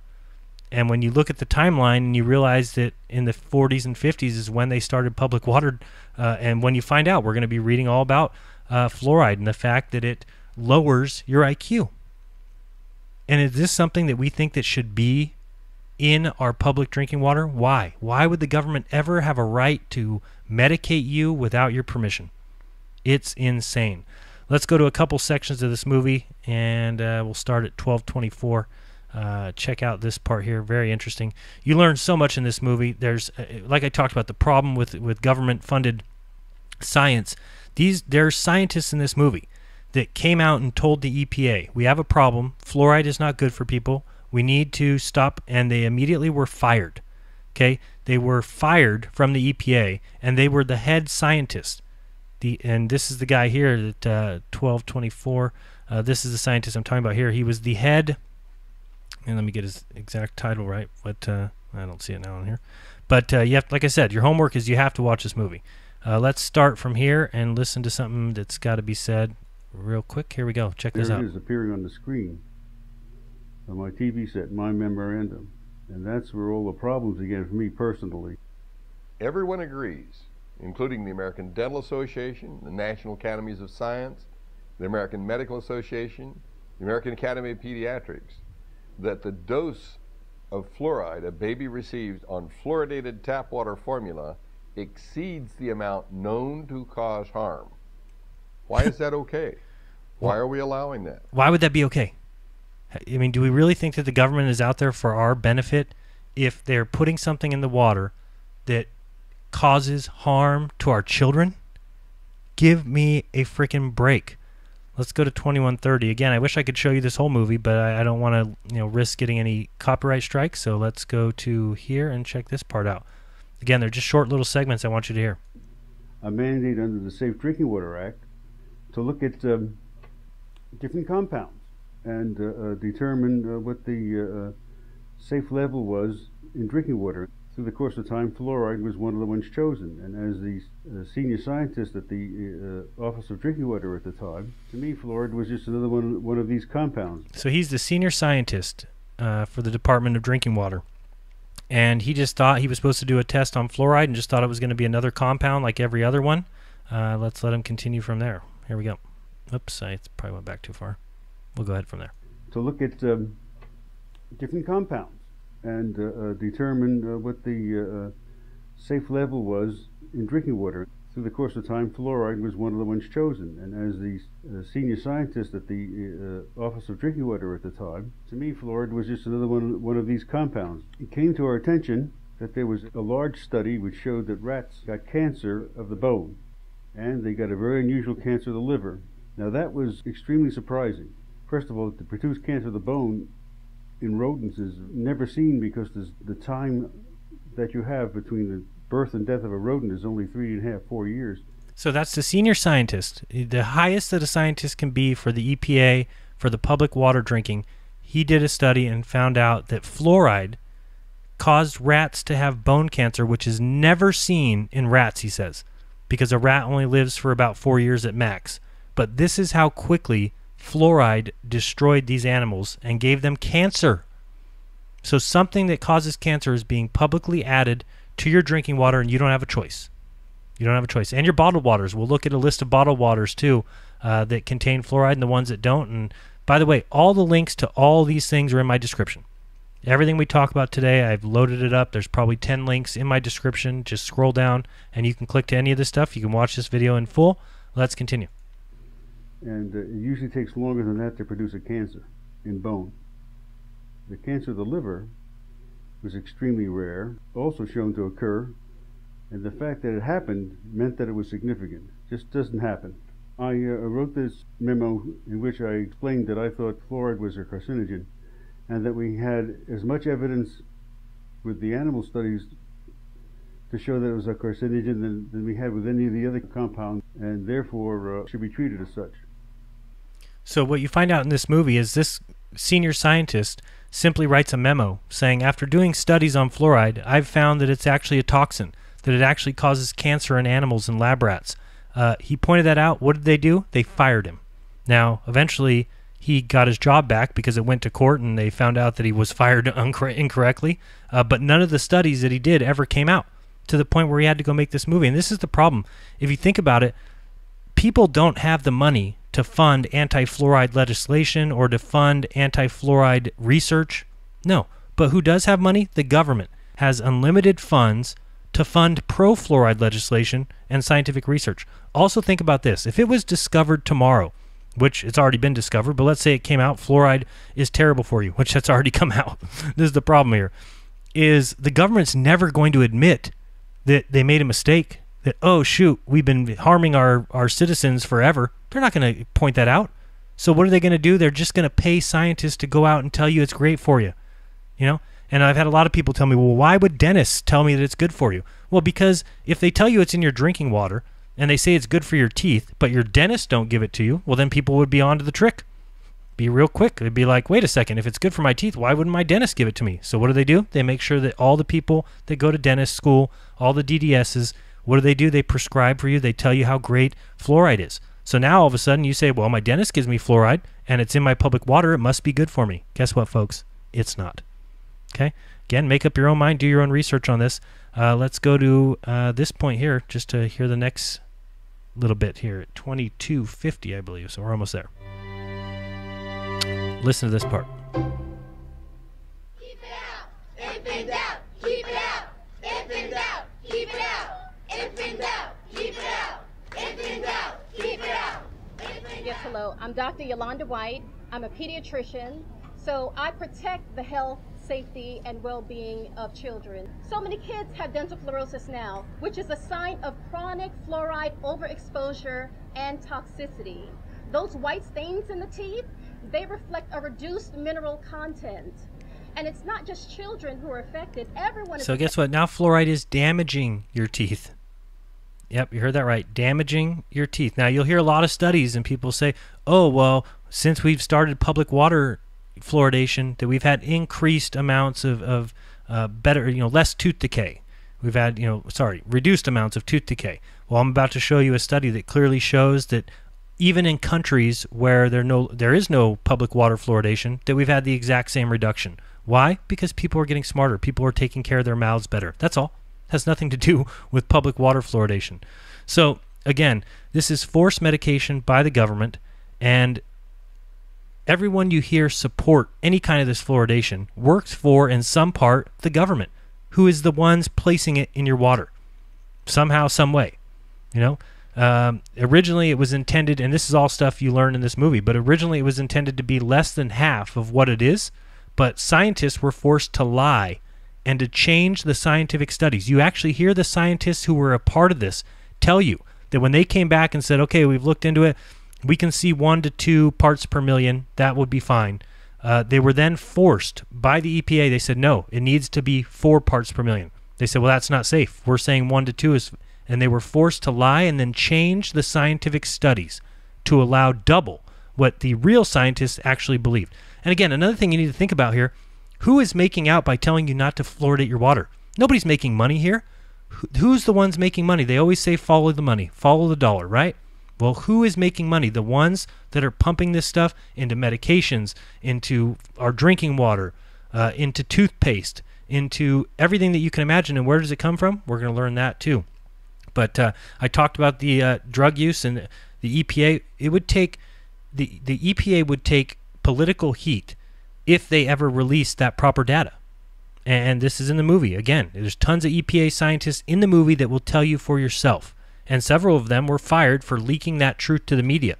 [SPEAKER 6] And when you look at the timeline and you realize that in the 40s and 50s is when they started public water, and when you find out, we're going to be reading all about fluoride and the fact that it lowers your IQ. And is this something that we think that should be in our public drinking water? Why? Why would the government ever have a right to medicate you without your permission? It's insane. Let's go to a couple sections of this movie, and we'll start at 12:24. Check out this part here. Very interesting. You learn so much in this movie. There's, like I talked about, the problem with government-funded science. There's scientists in this movie that came out and told the EPA, we have a problem. Fluoride is not good for people. We need to stop, and they immediately were fired. Okay? They were fired from the EPA, and they were the head scientists. And this is the guy here at 1224. This is the scientist I'm talking about here. He was the head, and let me get his exact title right, but I don't see it now on here. But you have, like I said, your homework is you have to watch this movie. Let's start from here and listen to something that's got to be said real quick. Here we go. Check this out.
[SPEAKER 8] There it is appearing on the screen on my TV set, my memorandum. And that's where all the problems began for me personally.
[SPEAKER 7] Everyone agrees, including the American Dental Association, the National Academies of Science, the American Medical Association, the American Academy of Pediatrics, that the dose of fluoride a baby receives on fluoridated tap water formula exceeds the amount known to cause harm. Why is that okay? Why are we allowing that?
[SPEAKER 6] Why would that be okay? I mean, do we really think that the government is out there for our benefit if they're putting something in the water that causes harm to our children? Give me a freaking break. Let's go to 2130. Again, I wish I could show you this whole movie, but I don't want to risk getting any copyright strikes, so let's go to here and check this part out. Again, they're just short little segments I want you to hear.
[SPEAKER 8] A mandate under the Safe Drinking Water Act to look at different compounds and determine what the safe level was in drinking water. Through the course of time, fluoride was one of the ones chosen. And as the senior scientist at the Office of Drinking Water at the time, to me, fluoride was just another one of these compounds.
[SPEAKER 6] So he's the senior scientist for the Department of Drinking Water. And he just thought he was supposed to do a test on fluoride and just thought it was going to be another compound like every other one. Let's let him continue from there. Here we go. Oops, I probably went back too far. We'll go ahead from there.
[SPEAKER 8] To look at different compounds and determine what the safe level was in drinking water. Through the course of time, fluoride was one of the ones chosen, and as the senior scientist at the Office of Drinking Water at the time, to me fluoride was just another one of these compounds. It came to our attention that there was a large study which showed that rats got cancer of the bone, and they got a very unusual cancer of the liver. Now that was extremely surprising. First of all, to produce cancer of the bone in rodents is never seen, because the time that you have between the birth and death of a rodent is only 3.5, 4 years.
[SPEAKER 6] So that's the senior scientist, the highest that a scientist can be for the EPA, for the public water drinking. He did a study and found out that fluoride caused rats to have bone cancer, which is never seen in rats, he says, because a rat only lives for about 4 years at max. But this is how quickly fluoride destroyed these animals and gave them cancer. So something that causes cancer is being publicly added to your drinking water, and you don't have a choice. You don't have a choice. And your bottled waters. We'll look at a list of bottled waters too that contain fluoride and the ones that don't. And by the way, all the links to all these things are in my description. Everything we talk about today, I've loaded it up. There's probably 10 links in my description. Just scroll down and you can click to any of this stuff. You can watch this video in full. Let's continue.
[SPEAKER 8] And it usually takes longer than that to produce a cancer in bone. The cancer of the liver was extremely rare, also shown to occur, and the fact that it happened meant that it was significant. It just doesn't happen. I wrote this memo in which I explained that I thought fluoride was a carcinogen, and that we had as much evidence with the animal studies to show that it was a carcinogen than we had with any of the other compounds, and therefore should be treated as such.
[SPEAKER 6] So what you find out in this movie is this senior scientist simply writes a memo saying, after doing studies on fluoride, I've found that it's actually a toxin, that it actually causes cancer in animals and lab rats. He pointed that out. What did they do? They fired him. Now, eventually, he got his job back because it went to court and they found out that he was fired incorrectly. But none of the studies that he did ever came out, to the point where he had to go make this movie. And this is the problem. If you think about it, people don't have the money to fund anti-fluoride legislation or to fund anti-fluoride research. No. But who does have money? The government has unlimited funds to fund pro-fluoride legislation and scientific research. Also think about this. If it was discovered tomorrow, which it's already been discovered, but let's say it came out, fluoride is terrible for you, which that's already come out. This is the problem here, is the government's never going to admit that they made a mistake, that, oh, shoot, we've been harming our citizens forever. They're not going to point that out. So what are they going to do? They're just going to pay scientists to go out and tell you it's great for you. You know? And I've had a lot of people tell me, well, why would dentists tell me that it's good for you? Well, because if they tell you it's in your drinking water and they say it's good for your teeth, but your dentists don't give it to you, well, then people would be on to the trick. Be real quick. They'd be like, wait a second, if it's good for my teeth, why wouldn't my dentist give it to me? So what do? They make sure that all the people that go to dentist school, all the DDSs, what do? They prescribe for you. They tell you how great fluoride is. So now all of a sudden you say, well, my dentist gives me fluoride and it's in my public water. It must be good for me. Guess what, folks? It's not. Okay? Again, make up your own mind. Do your own research on this. Let's go to this point here just to hear the next little bit here at 22:50, I believe. So we're almost there. Listen to this part.
[SPEAKER 9] Keep it out. Infant out. Keep it out. Infant out. Keep it out. Infant out. Keep it out. Infant out. Keep it out.
[SPEAKER 10] Yes, hello. I'm Dr. Yolanda White. I'm a pediatrician. So I protect the health, safety, and well-being of children. So many kids have dental fluorosis now, which is a sign of chronic fluoride overexposure and toxicity. Those white stains in the teeth, they reflect a reduced mineral content. And it's not just children who are affected. Everyone is.
[SPEAKER 6] So guess what? Now fluoride is damaging your teeth. Yep, you heard that right. Damaging your teeth. Now you'll hear a lot of studies and people say, oh, well, since we've started public water fluoridation, that we've had increased amounts of better, less tooth decay. We've had, reduced amounts of tooth decay. Well, I'm about to show you a study that clearly shows that even in countries where there is no public water fluoridation, that we've had the exact same reduction. Why? Because people are getting smarter. People are taking care of their mouths better. That's all. It has nothing to do with public water fluoridation. So again, this is forced medication by the government, and Everyone you hear support any kind of this fluoridation works for, in some part, the government, who is the ones placing it in your water somehow, some way. You know, originally it was intended, and this is all stuff you learn in this movie, but originally it was intended to be less than half of what it is, but scientists were forced to lie and to change the scientific studies. You actually hear the scientists who were a part of this tell you that when they came back and said, okay, we've looked into it, we can see 1 to 2 parts per million, that would be fine. They were then forced by the EPA. They said, no, it needs to be 4 parts per million. They said, well, that's not safe. We're saying 1 to 2 is, and they were forced to lie and then change the scientific studies to allow double what the real scientists actually believed. And again, another thing you need to think about here, who is making out by telling you not to fluoridate your water? Nobody's making money here. Who's the ones making money? They always say follow the money, follow the dollar, right? Well, who is making money? The ones that are pumping this stuff into medications, into our drinking water, into toothpaste, into everything that you can imagine. And where does it come from? We're going to learn that too. But I talked about the drug use and the EPA. It would take the EPA would take political heat if they ever released that proper data. And this is in the movie. Again, there's tons of EPA scientists in the movie that will tell you for yourself. And several of them were fired for leaking that truth to the media.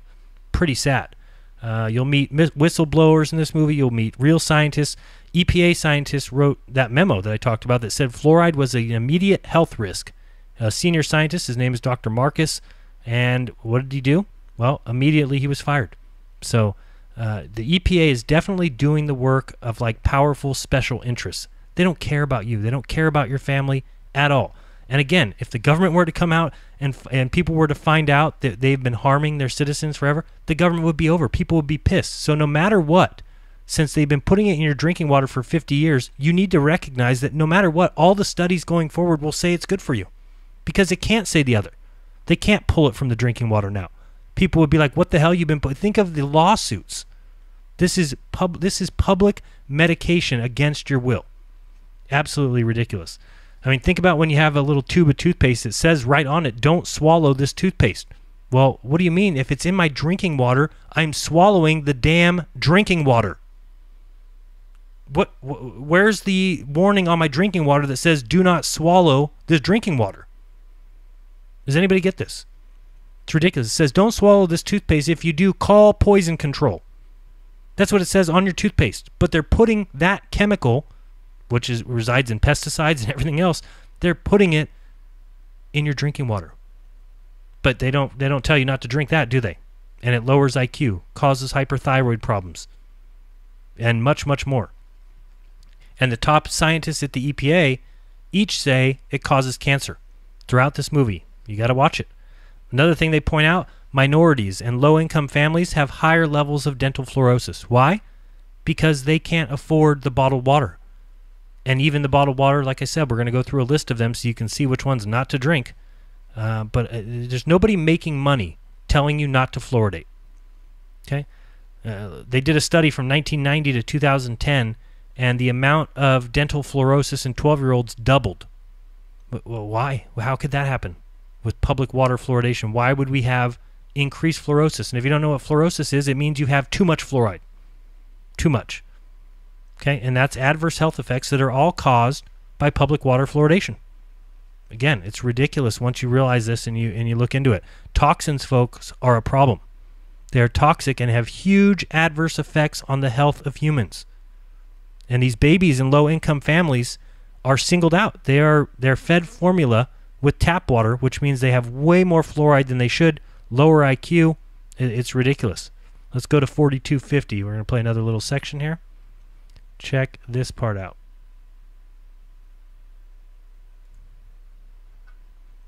[SPEAKER 6] Pretty sad. You'll meet whistleblowers in this movie. You'll meet real scientists. EPA scientists wrote that memo that I talked about that said fluoride was an immediate health risk. A senior scientist, his name is Dr. Marcus, and what did he do? Well, immediately he was fired. So the EPA is definitely doing the work of like powerful special interests. They don't care about you. They don't care about your family at all. And again, if the government were to come out and people were to find out that they've been harming their citizens forever, the government would be over. People would be pissed. So no matter what, since they've been putting it in your drinking water for 50 years, you need to recognize that no matter what, all the studies going forward will say it's good for you. Because it can't say the other. They can't pull it from the drinking water now. People would be like, what the hell you been putting? Think of the lawsuits. This is public medication against your will. Absolutely ridiculous. I mean, think about when you have a little tube of toothpaste that says right on it, don't swallow this toothpaste. Well, what do you mean? If it's in my drinking water, I'm swallowing the damn drinking water. Where's the warning on my drinking water that says do not swallow this drinking water? Does anybody get this? It's ridiculous. It says don't swallow this toothpaste. If you do, call poison control. That's what it says on your toothpaste. But they're putting that chemical, which resides in pesticides and everything else, they're putting it in your drinking water. But they don't tell you not to drink that, do they? And it lowers IQ, causes hyperthyroid problems, and much, much more. And the top scientists at the EPA each say it causes cancer throughout this movie. You got to watch it. Another thing they point out, minorities and low-income families have higher levels of dental fluorosis. Why? Because they can't afford the bottled water. And even the bottled water, like I said, we're going to go through a list of them so you can see which ones not to drink. But there's nobody making money telling you not to fluoridate. Okay? They did a study from 1990 to 2010, and the amount of dental fluorosis in 12-year-olds doubled. Well, why? How could that happen with public water fluoridation? Why would we have increased fluorosis? And if you don't know what fluorosis is, it means you have too much fluoride. Too much. Okay, and that's adverse health effects that are all caused by public water fluoridation. Again, it's ridiculous once you realize this and you look into it. Toxins, folks, are a problem. They are toxic and have huge adverse effects on the health of humans. And these babies in low-income families are singled out. They're fed formula with tap water, which means they have way more fluoride than they should, lower IQ. It's ridiculous. Let's go to 4250. We're going to play another little section here. Check this part out.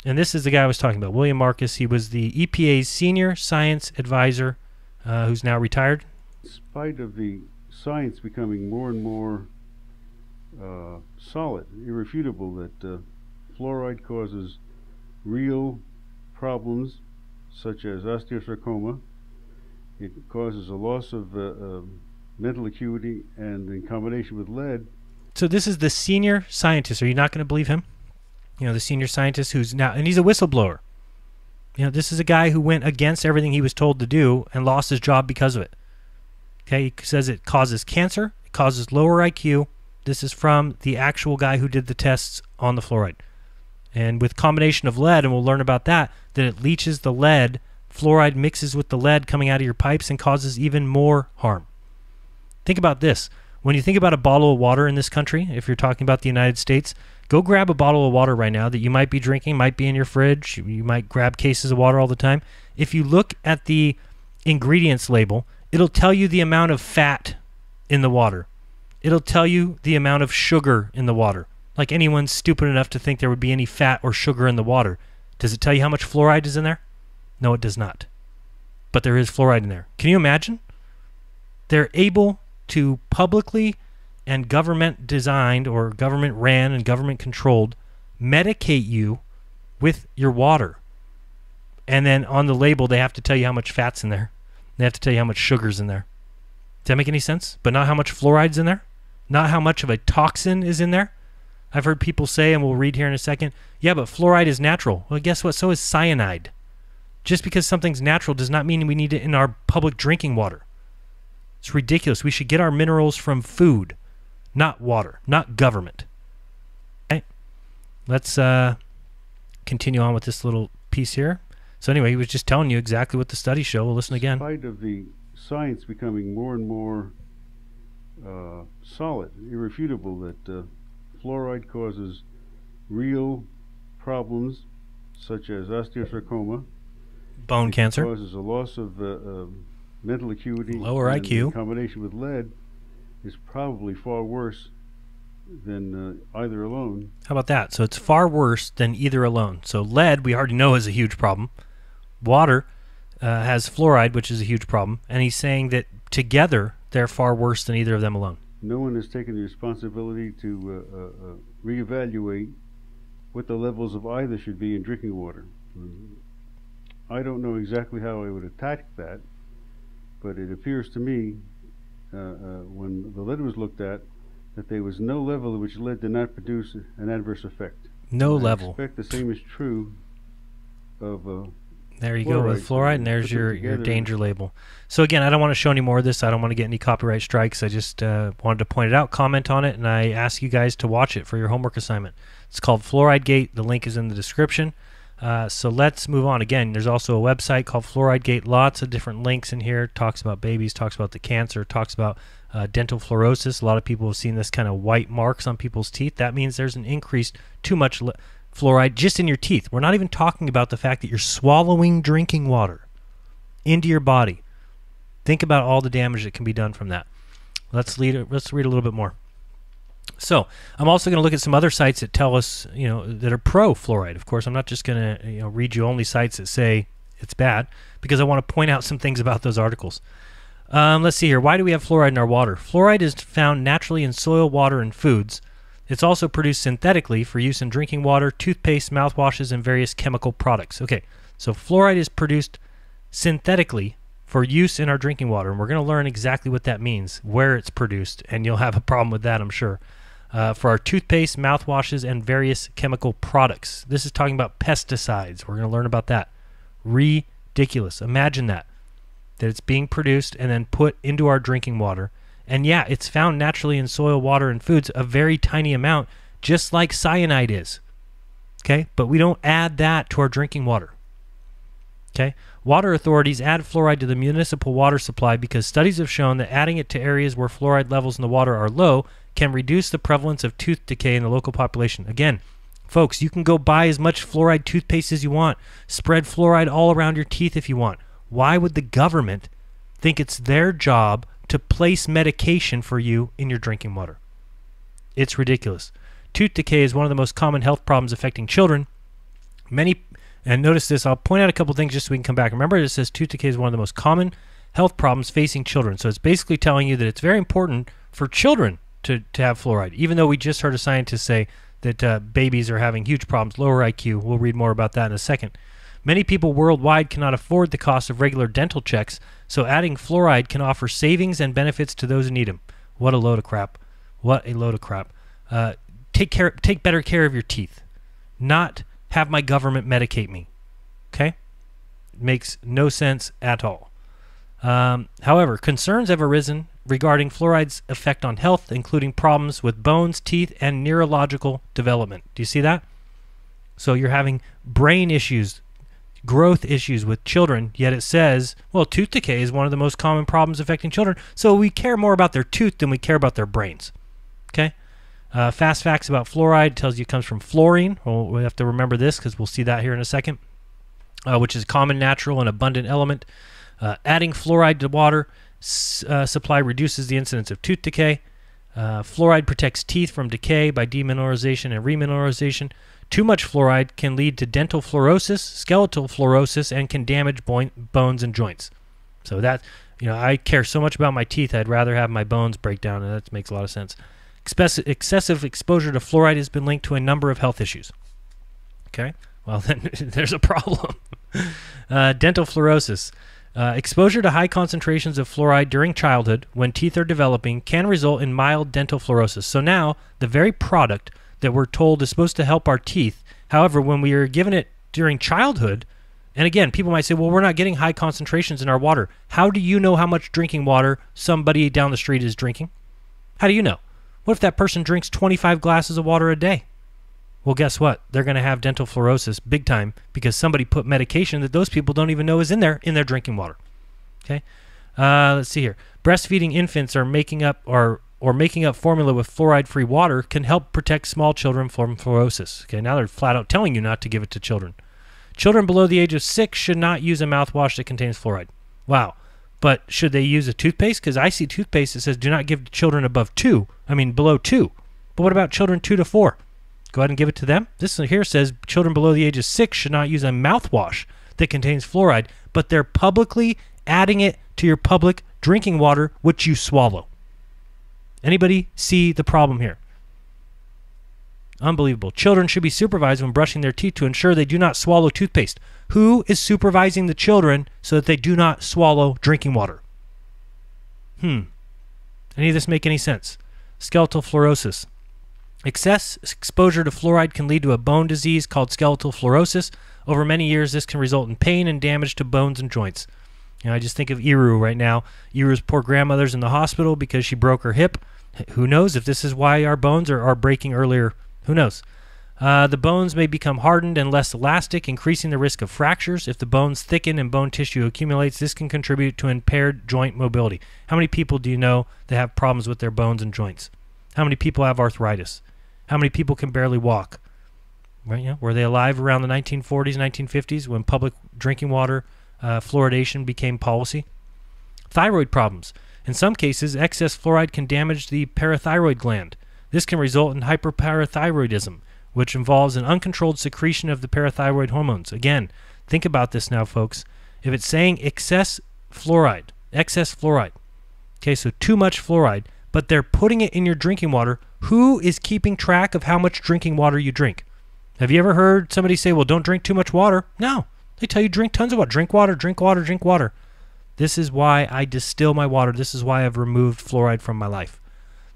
[SPEAKER 6] And this is the guy I was talking about, William Marcus. He was the EPA's senior science advisor, who's now retired.
[SPEAKER 8] In spite of the science becoming more and more solid, irrefutable, that fluoride causes real problems such as osteosarcoma. It causes a loss of mental acuity, and in combination with lead.
[SPEAKER 6] So this is the senior scientist. Are you not going to believe him? You know, the senior scientist who's now, and he's a whistleblower. You know, this is a guy who went against everything he was told to do and lost his job because of it. Okay, he says it causes cancer, it causes lower IQ. This is from the actual guy who did the tests on the fluoride. And with combination of lead, and we'll learn about that it leaches the lead. Fluoride mixes with the lead coming out of your pipes and causes even more harm. Think about this. When you think about a bottle of water in this country, if you're talking about the United States, go grab a bottle of water right now that you might be drinking, might be in your fridge. You might grab cases of water all the time. If you look at the ingredients label, it'll tell you the amount of fat in the water. It'll tell you the amount of sugar in the water. Like anyone's stupid enough to think there would be any fat or sugar in the water. Does it tell you how much fluoride is in there? No, it does not. But there is fluoride in there. Can you imagine? They're able to publicly and government designed or government ran and government controlled medicate you with your water. And then on the label, they have to tell you how much fat's in there. They have to tell you how much sugar's in there. Does that make any sense? But not how much fluoride's in there? Not how much of a toxin is in there? I've heard people say, and we'll read here in a second, yeah, but fluoride is natural. Well, guess what? So is cyanide. Just because something's natural does not mean we need it in our public drinking water. It's ridiculous. We should get our minerals from food, not water, not government. Okay? Let's continue on with this little piece here. So anyway, he was just telling you exactly what the studies show. We'll listen again.
[SPEAKER 8] In spite of the science becoming more and more solid, irrefutable, that fluoride causes real problems such as osteosarcoma,
[SPEAKER 6] bone cancer,
[SPEAKER 8] causes a loss of mental acuity,
[SPEAKER 6] lower IQ.
[SPEAKER 8] In combination with lead is probably far worse than either alone.
[SPEAKER 6] How about that? So it's far worse than either alone. So lead, we already know, is a huge problem. Water has fluoride, which is a huge problem. And he's saying that together, they're far worse than either of them alone.
[SPEAKER 8] No one has taken the responsibility to reevaluate what the levels of either should be in drinking water. I don't know exactly how I would attack that, but it appears to me, when the lead was looked at, that there was no level at which lead did not produce an adverse effect.
[SPEAKER 6] No
[SPEAKER 8] I
[SPEAKER 6] level.
[SPEAKER 8] I expect the same is true of
[SPEAKER 6] there you go with fluoride, and there's your danger label. So again, I don't want to show any more of this. I don't want to get any copyright strikes. I just wanted to point it out, comment on it, and I ask you guys to watch it for your homework assignment. It's called Fluoride Gate. The link is in the description. So let's move on. Again, there's also a website called Fluoride Gate. Lots of different links in here. Talks about babies, talks about the cancer, talks about dental fluorosis. A lot of people have seen this kind of white marks on people's teeth. That means there's an increased too much fluoride just in your teeth. We're not even talking about the fact that you're swallowing drinking water into your body. Think about all the damage that can be done from that. Let's read a little bit more. So I'm also going to look at some other sites that tell us, that are pro-fluoride. Of course, I'm not just going to read you only sites that say it's bad, because I want to point out some things about those articles. Let's see here. Why do we have fluoride in our water? Fluoride is found naturally in soil, water, and foods. It's also produced synthetically for use in drinking water, toothpaste, mouthwashes, and various chemical products. Okay, so fluoride is produced synthetically for use in our drinking water, and we're going to learn exactly what that means, where it's produced, and you'll have a problem with that, I'm sure. For our toothpaste, mouthwashes, and various chemical products. This is talking about pesticides. We're going to learn about that. Ridiculous. Imagine that it's being produced and then put into our drinking water. And yeah, it's found naturally in soil, water, and foods, a very tiny amount, just like cyanide is. Okay? But we don't add that to our drinking water. Okay? Water authorities add fluoride to the municipal water supply because studies have shown that adding it to areas where fluoride levels in the water are low can reduce the prevalence of tooth decay in the local population. Again, folks, you can go buy as much fluoride toothpaste as you want. Spread fluoride all around your teeth if you want. Why would the government think it's their job to place medication for you in your drinking water? It's ridiculous. Tooth decay is one of the most common health problems affecting children. And notice this, I'll point out a couple things just so we can come back. Remember, it says tooth decay is one of the most common health problems facing children. So it's basically telling you that it's very important for children to have fluoride, even though we just heard a scientist say that babies are having huge problems, lower IQ. We'll read more about that in a second. Many people worldwide cannot afford the cost of regular dental checks, so adding fluoride can offer savings and benefits to those who need them. What a load of crap. What a load of crap. Take better care of your teeth. Not have my government medicate me. Okay? Makes no sense at all. However, concerns have arisen regarding fluoride's effect on health, including problems with bones, teeth, and neurological development. Do you see that? So you're having brain issues, growth issues with children, yet it says, well, tooth decay is one of the most common problems affecting children, so we care more about their tooth than we care about their brains. Okay? Fast facts about fluoride tells you it comes from fluorine. Well, we have to remember this because we'll see that here in a second, which is a common, natural, and abundant element. Adding fluoride to water supply reduces the incidence of tooth decay. Fluoride protects teeth from decay by demineralization and remineralization. Too much fluoride can lead to dental fluorosis, skeletal fluorosis, and can damage bones and joints. So that, I care so much about my teeth, I'd rather have my bones break down, and that makes a lot of sense. Excessive exposure to fluoride has been linked to a number of health issues. Okay, well then there's a problem. Dental fluorosis. Exposure to high concentrations of fluoride during childhood when teeth are developing can result in mild dental fluorosis. So now the very product that we're told is supposed to help our teeth, however, when we are given it during childhood, and again, people might say, well, we're not getting high concentrations in our water. How do you know how much drinking water somebody down the street is drinking? How do you know? What if that person drinks 25 glasses of water a day? Well, guess what? They're going to have dental fluorosis big time because somebody put medication that those people don't even know is in their drinking water. Okay? Let's see here. Breastfeeding infants are making up formula with fluoride-free water can help protect small children from fluorosis. Okay, now they're flat out telling you not to give it to children. Children below the age of 6 should not use a mouthwash that contains fluoride. Wow. But should they use a toothpaste? Because I see toothpaste that says do not give to children below 2. But what about children 2 to 4? Go ahead and give it to them. This here says children below the age of 6 should not use a mouthwash that contains fluoride, but they're publicly adding it to your public drinking water, which you swallow. Anybody see the problem here? Unbelievable. Children should be supervised when brushing their teeth to ensure they do not swallow toothpaste. Who is supervising the children so that they do not swallow drinking water? Any of this make any sense? Skeletal fluorosis. Excess exposure to fluoride can lead to a bone disease called skeletal fluorosis. Over many years, this can result in pain and damage to bones and joints. I just think of Iru right now. Iru's poor grandmother's in the hospital because she broke her hip. Who knows if this is why our bones are breaking earlier? Who knows? The bones may become hardened and less elastic, increasing the risk of fractures. If the bones thicken and bone tissue accumulates, this can contribute to impaired joint mobility. How many people do you know that have problems with their bones and joints? How many people have arthritis? How many people can barely walk? Right? Were they alive around the 1940s, 1950s when public drinking water fluoridation became policy? Thyroid problems. In some cases, excess fluoride can damage the parathyroid gland. This can result in hyperparathyroidism, which involves an uncontrolled secretion of the parathyroid hormones. Again, think about this now, folks. If it's saying excess fluoride, okay, so too much fluoride, but they're putting it in your drinking water, who is keeping track of how much drinking water you drink? Have you ever heard somebody say, well, don't drink too much water? No. They tell you drink tons of water. Drink water, drink water, drink water. This is why I distill my water. This is why I've removed fluoride from my life.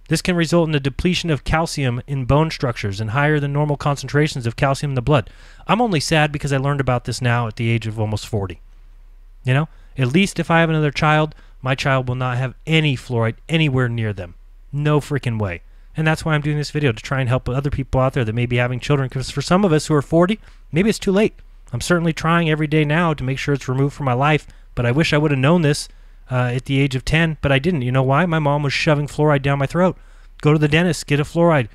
[SPEAKER 6] This can result in the depletion of calcium in bone structures and higher than normal concentrations of calcium in the blood. I'm only sad because I learned about this now at the age of almost 40. At least if I have another child, my child will not have any fluoride anywhere near them. No freaking way. And that's why I'm doing this video, to try and help other people out there that may be having children. Because for some of us who are 40, maybe it's too late. I'm certainly trying every day now to make sure it's removed from my life, but I wish I would have known this at the age of 10, but I didn't. You know why? My mom was shoving fluoride down my throat. Go to the dentist, get a fluoride.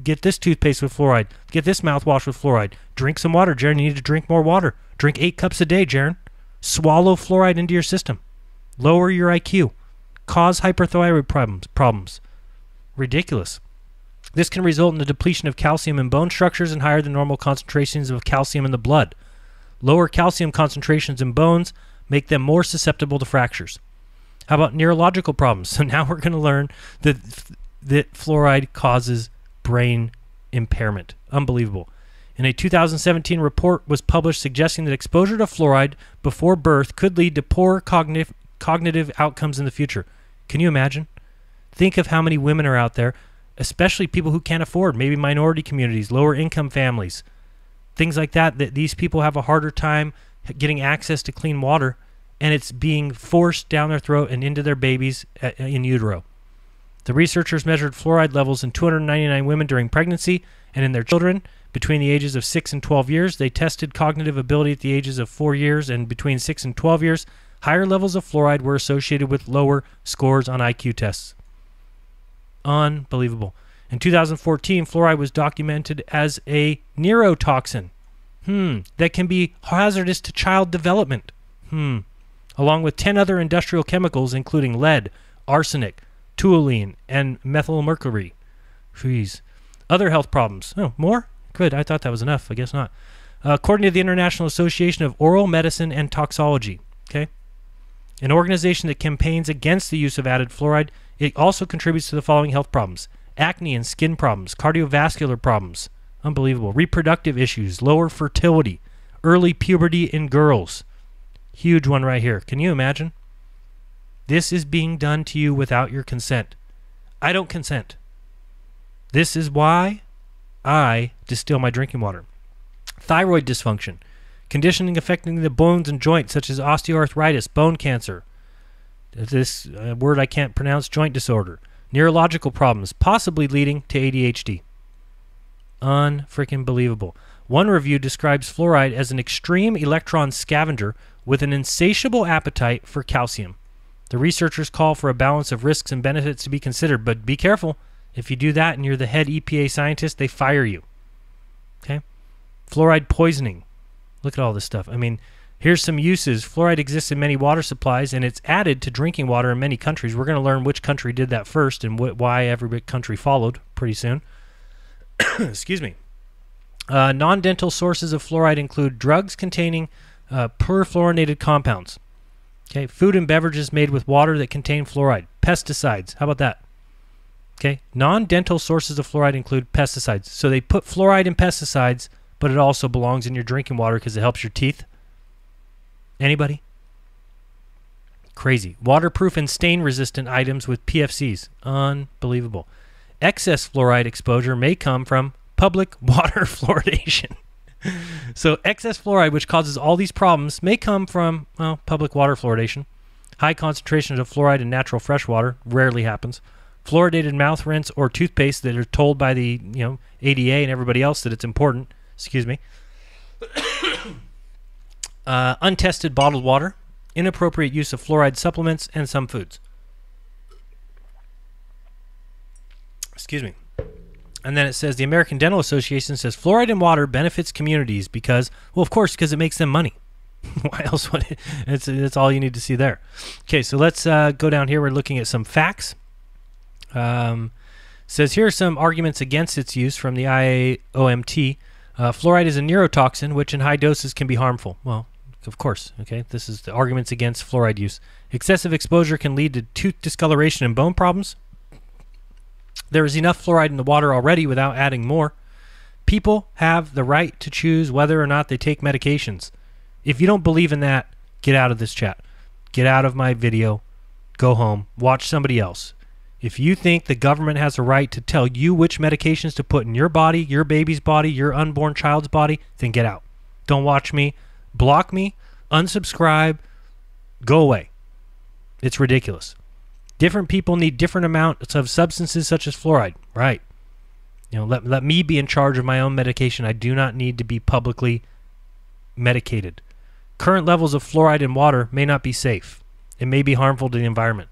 [SPEAKER 6] Get this toothpaste with fluoride. Get this mouthwash with fluoride. Drink some water, Jeran. You need to drink more water. Drink 8 cups a day, Jeran. Swallow fluoride into your system. Lower your IQ. Cause hyperthyroid problems. Ridiculous. This can result in the depletion of calcium in bone structures and higher than normal concentrations of calcium in the blood. Lower calcium concentrations in bones make them more susceptible to fractures. How about neurological problems? So now we're going to learn that fluoride causes brain impairment. Unbelievable. In a 2017 report was published suggesting that exposure to fluoride before birth could lead to poor cognitive outcomes in the future. Can you imagine? Think of how many women are out there, especially people who can't afford, maybe minority communities, lower income families, things like that, that these people have a harder time getting access to clean water, and it's being forced down their throat and into their babies in utero. The researchers measured fluoride levels in 299 women during pregnancy and in their children between the ages of 6 and 12 years. They tested cognitive ability at the ages of 4 years, and between 6 and 12 years, higher levels of fluoride were associated with lower scores on IQ tests. Unbelievable. In 2014, fluoride was documented as a neurotoxin that can be hazardous to child development, along with 10 other industrial chemicals, including lead, arsenic, toluene, and methylmercury. Jeez. Other health problems. Oh, more? Good. I thought that was enough. I guess not. According to the International Association of Oral Medicine and Toxicology, okay, an organization that campaigns against the use of added fluoride, it also contributes to the following health problems: acne and skin problems, cardiovascular problems, unbelievable, reproductive issues, lower fertility, early puberty in girls. Huge one right here. Can you imagine? This is being done to you without your consent. I don't consent. This is why I distill my drinking water. Thyroid dysfunction, conditioning affecting the bones and joints such as osteoarthritis, bone cancer, this word I can't pronounce, joint disorder, neurological problems, possibly leading to ADHD. Unfreaking believable. One review describes fluoride as an extreme electron scavenger with an insatiable appetite for calcium. The researchers call for a balance of risks and benefits to be considered, but be careful. If you do that and you're the head EPA scientist, they fire you. Okay? Fluoride poisoning. Look at all this stuff. I mean, here's some uses. Fluoride exists in many water supplies, and it's added to drinking water in many countries. We're going to learn which country did that first and why every country followed pretty soon. Excuse me. Non-dental sources of fluoride include drugs containing perfluorinated compounds. Okay, food and beverages made with water that contain fluoride. Pesticides. How about that? Okay, non-dental sources of fluoride include pesticides. So they put fluoride in pesticides, but it also belongs in your drinking water because it helps your teeth. Anybody? Crazy. Waterproof and stain-resistant items with PFCs. Unbelievable. Excess fluoride exposure may come from public water fluoridation. So excess fluoride, which causes all these problems, may come from, well, public water fluoridation. High concentrations of fluoride in natural fresh water rarely happens. Fluoridated mouth rinse or toothpaste that are told by the ADA and everybody else that it's important. Excuse me. Untested bottled water, inappropriate use of fluoride supplements, and some foods. Excuse me. And then it says the American Dental Association says fluoride in water benefits communities because, well, of course, because it makes them money. Why else would it? It's all you need to see there. Okay, so let's go down here. We're looking at some facts. Says here are some arguments against its use from the IAOMT. Fluoride is a neurotoxin, which in high doses can be harmful. Well, of course. Okay, this is the arguments against fluoride use. Excessive exposure can lead to tooth discoloration and bone problems. There is enough fluoride in the water already without adding more. People have the right to choose whether or not they take medications. If you don't believe in that, get out of this chat. Get out of my video. Go home. Watch somebody else. If you think the government has a right to tell you which medications to put in your body, your baby's body, your unborn child's body, then get out. Don't watch me. Block me. Unsubscribe. Go away. It's ridiculous. Different people need different amounts of substances such as fluoride. Right. Let me be in charge of my own medication. I do not need to be publicly medicated. Current levels of fluoride in water may not be safe. It may be harmful to the environment.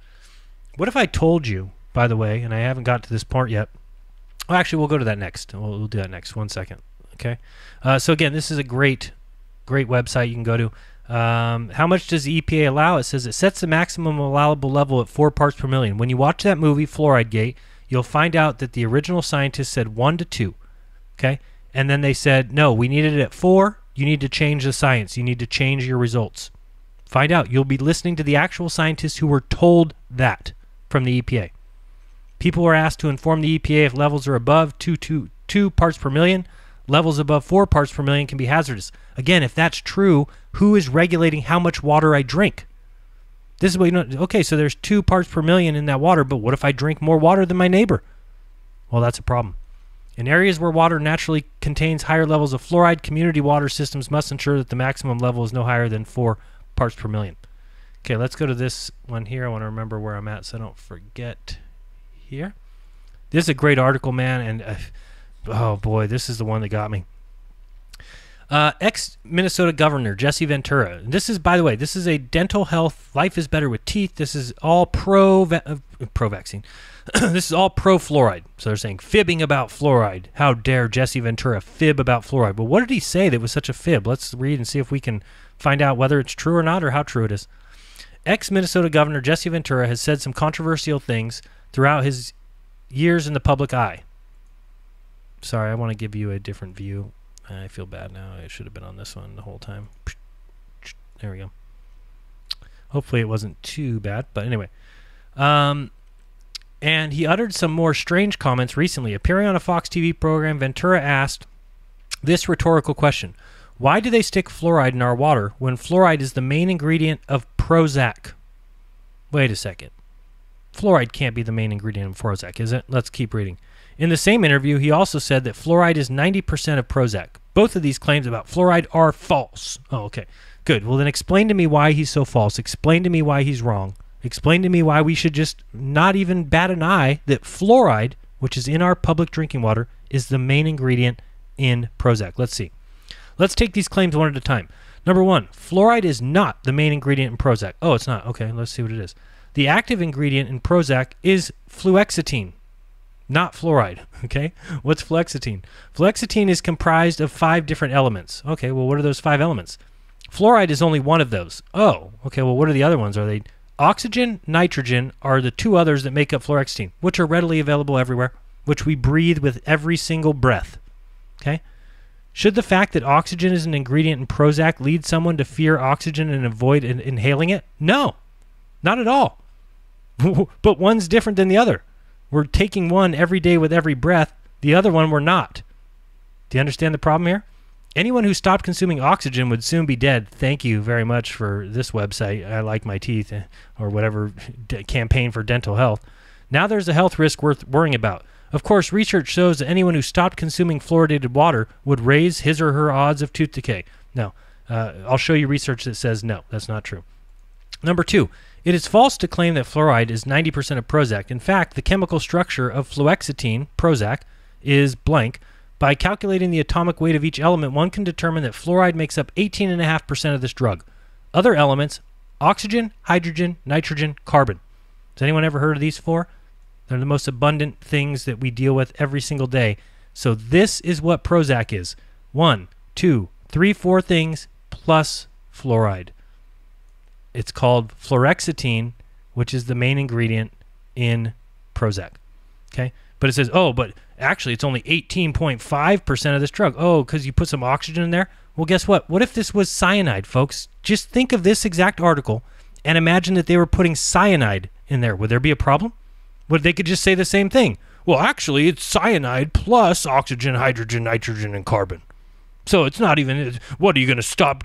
[SPEAKER 6] What if I told you, by the way, and I haven't got to this part yet. Well, actually, we'll go to that next. We'll do that next. 1 second. Okay. So again, this is a great website you can go to. How much does the EPA allow? It says it sets the maximum allowable level at 4 parts per million. When you watch that movie, Fluoride Gate, you'll find out that the original scientists said 1 to 2. Okay. And then they said, no, we needed it at 4. You need to change the science. You need to change your results. Find out. You'll be listening to the actual scientists who were told that from the EPA. People were asked to inform the EPA if levels are above 2 parts per million. Levels above 4 parts per million can be hazardous. Again, if that's true, who is regulating how much water I drink? This is what you know. Okay, so there's 2 parts per million in that water, but what if I drink more water than my neighbor? Well, that's a problem. In areas where water naturally contains higher levels of fluoride, community water systems must ensure that the maximum level is no higher than 4 parts per million. Okay, let's go to this one here. I want to remember where I'm at so I don't forget here. This is a great article, man, and oh boy, this is the one that got me. Ex-Minnesota Governor Jesse Ventura. This is, by the way, this is a dental health, life is better with teeth. This is all pro-vaccine. This is all pro-fluoride. So they're saying fibbing about fluoride. How dare Jesse Ventura fib about fluoride? But what did he say that was such a fib? Let's read and see if we can find out whether it's true or not or how true it is. Ex-Minnesota Governor Jesse Ventura has said some controversial things throughout his years in the public eye. Sorry, I want to give you a different view. I feel bad now. I should have been on this one the whole time. There we go. Hopefully it wasn't too bad, but anyway. And he uttered some more strange comments recently. Appearing on a Fox TV program, Ventura asked this rhetorical question. Why do they stick fluoride in our water when fluoride is the main ingredient of Prozac? Wait a second. Fluoride can't be the main ingredient of Prozac, is it? Let's keep reading. In the same interview, he also said that fluoride is 90% of Prozac. Both of these claims about fluoride are false. Oh, okay. Good. Well, then explain to me why he's so false. Explain to me why he's wrong. Explain to me why we should just not even bat an eye that fluoride, which is in our public drinking water, is the main ingredient in Prozac. Let's see. Let's take these claims one at a time. Number one, fluoride is not the main ingredient in Prozac. Oh, it's not. Okay, let's see what it is. The active ingredient in Prozac is fluoxetine, not fluoride. Okay, what's fluoxetine? Fluoxetine is comprised of 5 different elements. Okay, well, what are those 5 elements? Fluoride is only one of those. Oh, okay, well, what are the other ones? Are they oxygen, nitrogen are the 2 others that make up fluoxetine, which are readily available everywhere, which we breathe with every single breath. Okay? Should the fact that oxygen is an ingredient in Prozac lead someone to fear oxygen and avoid inhaling it? No, not at all. But one's different than the other. We're taking one every day with every breath. The other one we're not. Do you understand the problem here? Anyone who stopped consuming oxygen would soon be dead. Thank you very much for this website. I like my teeth, or whatever campaign for dental health. Now there's a health risk worth worrying about. Of course, research shows that anyone who stopped consuming fluoridated water would raise his or her odds of tooth decay. No, I'll show you research that says no, that's not true. Number 2, it is false to claim that fluoride is 90% of Prozac. In fact, the chemical structure of fluoxetine, Prozac, is blank. By calculating the atomic weight of each element, one can determine that fluoride makes up 18.5% of this drug. Other elements, oxygen, hydrogen, nitrogen, carbon. Has anyone ever heard of these 4? They're the most abundant things that we deal with every single day. So this is what Prozac is. 1, 2, 3, 4 things plus fluoride. It's called fluoxetine, which is the main ingredient in Prozac. Okay? But it says, oh, but actually it's only 18.5% of this drug. Oh, because you put some oxygen in there? Well, guess what? What if this was cyanide, folks? Just think of this exact article and imagine that they were putting cyanide in there. Would there be a problem? Well, they could just say the same thing. Well, actually, it's cyanide plus oxygen, hydrogen, nitrogen, and carbon. So it's not even, what, are you going to stop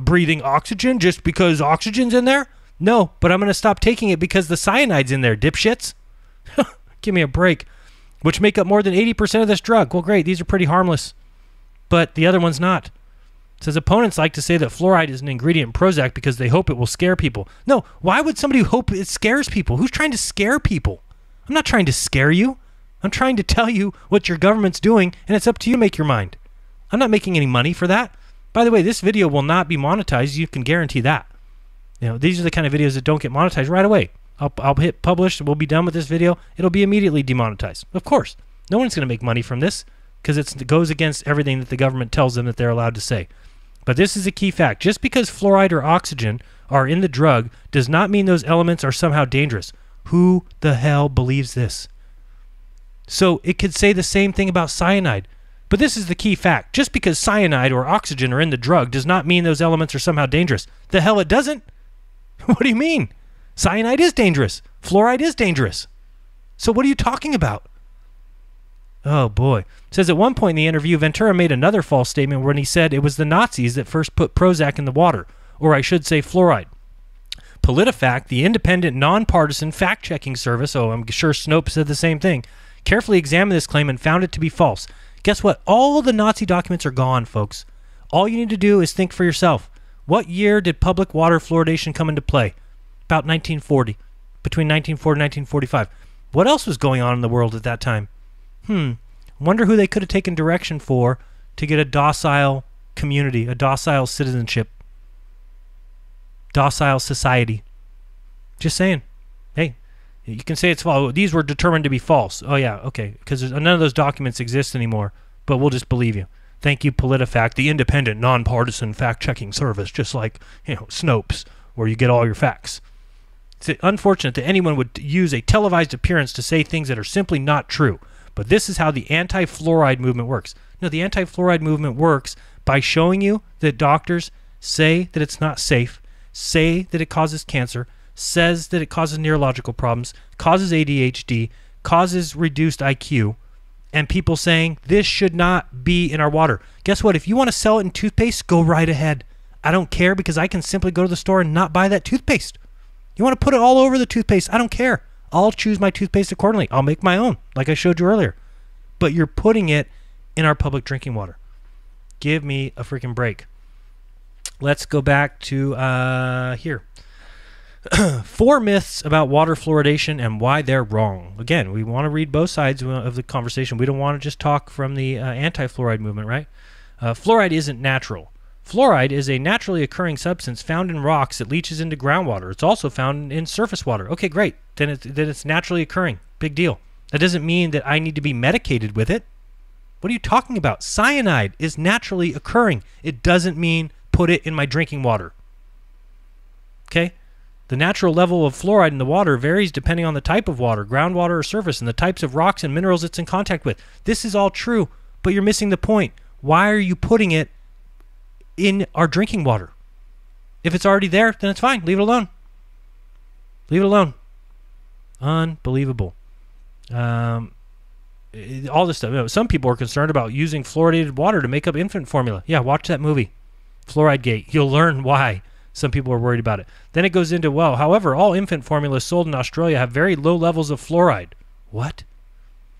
[SPEAKER 6] breathing oxygen just because oxygen's in there? No, but I'm going to stop taking it because the cyanide's in there, dipshits. Give me a break. Which make up more than 80% of this drug. Well, great, these are pretty harmless. But the other one's not. It says opponents like to say that fluoride is an ingredient in Prozac because they hope it will scare people. No, why would somebody hope it scares people? Who's trying to scare people? I'm not trying to scare you. I'm trying to tell you what your government's doing, and it's up to you to make your mind. I'm not making any money for that. By the way, this video will not be monetized. You can guarantee that. You know, these are the kind of videos that don't get monetized right away. I'll hit publish. We'll be done with this video. It'll be immediately demonetized. Of course. No one's going to make money from this because it goes against everything that the government tells them that they're allowed to say. But this is a key fact. Just because fluoride or oxygen are in the drug does not mean those elements are somehow dangerous. Who the hell believes this? So it could say the same thing about cyanide. But this is the key fact. Just because cyanide or oxygen are in the drug does not mean those elements are somehow dangerous. The hell it doesn't. What do you mean? Cyanide is dangerous. Fluoride is dangerous. So what are you talking about? Oh boy. It says at one point in the interview, Ventura made another false statement when he said it was the Nazis that first put Prozac in the water, or I should say fluoride. PolitiFact, the independent, nonpartisan fact-checking service, oh, I'm sure Snopes said the same thing, carefully examined this claim and found it to be false. Guess what? All the Nazi documents are gone, folks. All you need to do is think for yourself. What year did public water fluoridation come into play? About 1940. Between 1940 and 1945. What else was going on in the world at that time? Wonder who they could have taken direction for to get a docile community, a docile citizenship, docile society. Just saying. Hey, you can say it's false. These were determined to be false. Oh yeah, okay, because none of those documents exist anymore, but we'll just believe you. Thank you, PolitiFact, the independent, nonpartisan fact-checking service, just like, Snopes, where you get all your facts. It's unfortunate that anyone would use a televised appearance to say things that are simply not true. But this is how the anti-fluoride movement works. No, the anti-fluoride movement works by showing you that doctors say that it's not safe, say that it causes cancer, says that it causes neurological problems, causes ADHD, causes reduced IQ, and people saying this should not be in our water. Guess what? If you want to sell it in toothpaste, go right ahead. I don't care, because I can simply go to the store and not buy that toothpaste. You want to put it all over the toothpaste? I don't care. I'll choose my toothpaste accordingly. I'll make my own, like I showed you earlier. But you're putting it in our public drinking water. Give me a freaking break. Let's go back to here. 4 myths about water fluoridation and why they're wrong. Again, we want to read both sides of the conversation. We don't want to just talk from the anti-fluoride movement, right? Fluoride isn't natural. Fluoride is a naturally occurring substance found in rocks that leaches into groundwater. It's also found in surface water. Okay, great. Then it's naturally occurring. Big deal. That doesn't mean that I need to be medicated with it. What are you talking about? Cyanide is naturally occurring. It doesn't mean put it in my drinking water. Okay? The natural level of fluoride in the water varies depending on the type of water, groundwater or surface, and the types of rocks and minerals it's in contact with. This is all true, but you're missing the point. Why are you putting it in our drinking water? If it's already there, then it's fine. Leave it alone. Leave it alone. Unbelievable. All this stuff. Some people are concerned about using fluoridated water to make up infant formula. Yeah, watch that movie, Fluoride Gate. You'll learn why some people are worried about it. Then it goes into, well, however, all infant formulas sold in Australia have very low levels of fluoride. What?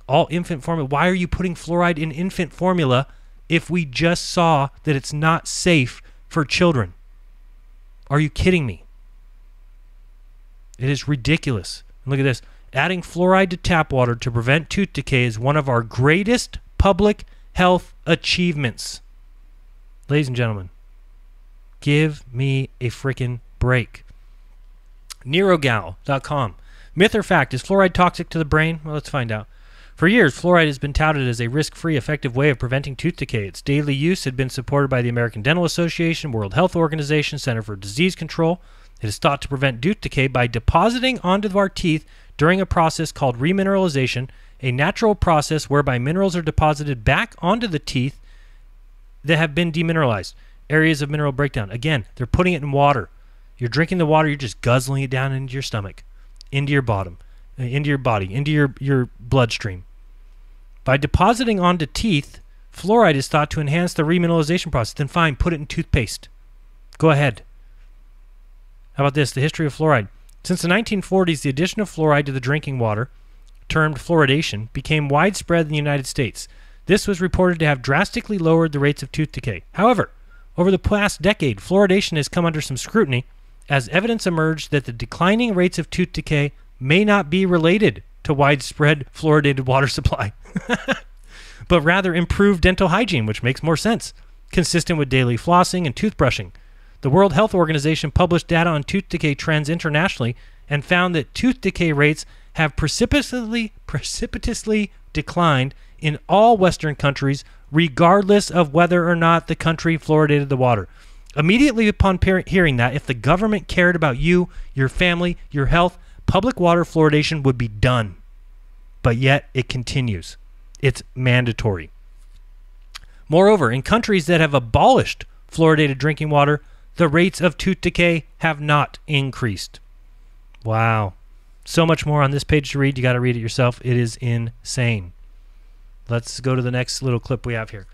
[SPEAKER 6] All infant formula? Why are you putting fluoride in infant formula if we just saw that it's not safe for children? Are you kidding me? It is ridiculous. And look at this. Adding fluoride to tap water to prevent tooth decay is one of our greatest public health achievements. Ladies and gentlemen, give me a freaking break. Neurogal.com. Myth or fact, is fluoride toxic to the brain? Well, let's find out. For years, fluoride has been touted as a risk-free, effective way of preventing tooth decay. Its daily use had been supported by the American Dental Association, World Health Organization, Center for Disease Control. It is thought to prevent tooth decay by depositing onto our teeth during a process called remineralization, a natural process whereby minerals are deposited back onto the teeth that have been demineralized. Areas of mineral breakdown. Again, they're putting it in water. You're drinking the water, you're just guzzling it down into your stomach, into your bottom, into your body, into your bloodstream. By depositing onto teeth, fluoride is thought to enhance the remineralization process. Then fine, put it in toothpaste. Go ahead. How about this? The history of fluoride. Since the 1940s, the addition of fluoride to the drinking water, termed fluoridation, became widespread in the United States. This was reported to have drastically lowered the rates of tooth decay. However, over the past decade, fluoridation has come under some scrutiny as evidence emerged that the declining rates of tooth decay may not be related to widespread fluoridated water supply, but rather improved dental hygiene, which makes more sense, consistent with daily flossing and toothbrushing. The World Health Organization published data on tooth decay trends internationally and found that tooth decay rates have precipitously declined in all Western countries, regardless of whether or not the country fluoridated the water. Immediately upon hearing that, if the government cared about you, your family, your health, public water fluoridation would be done. But yet, it continues. It's mandatory. Moreover, in countries that have abolished fluoridated drinking water, the rates of tooth decay have not increased. Wow. So much more on this page to read. You got to read it yourself. It is insane. Let's go to the next little clip we have here.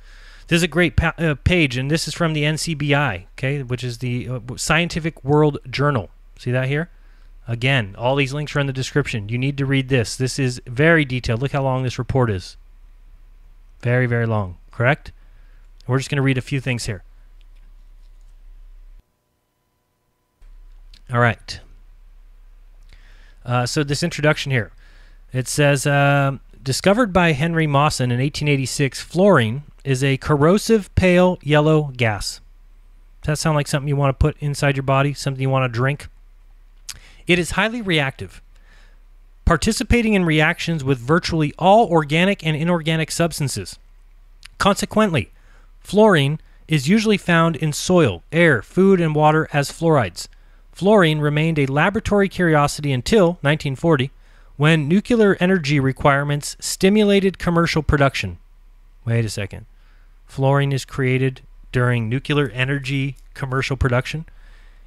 [SPEAKER 6] This is a great page, and this is from the NCBI, okay, which is the Scientific World Journal. See that here? Again, all these links are in the description. You need to read this. This is very detailed. Look how long this report is. Very, very long, correct? We're just going to read a few things here. All right. So this introduction here, it says, discovered by Henry Mawson in 1886, fluorine is a corrosive pale yellow gas. Does that sound like something you want to put inside your body, something you want to drink? It is highly reactive, participating in reactions with virtually all organic and inorganic substances. Consequently, fluorine is usually found in soil, air, food, and water as fluorides. Fluorine remained a laboratory curiosity until 1940, when nuclear energy requirements stimulated commercial production. Wait a second. Fluorine is created during nuclear energy commercial production?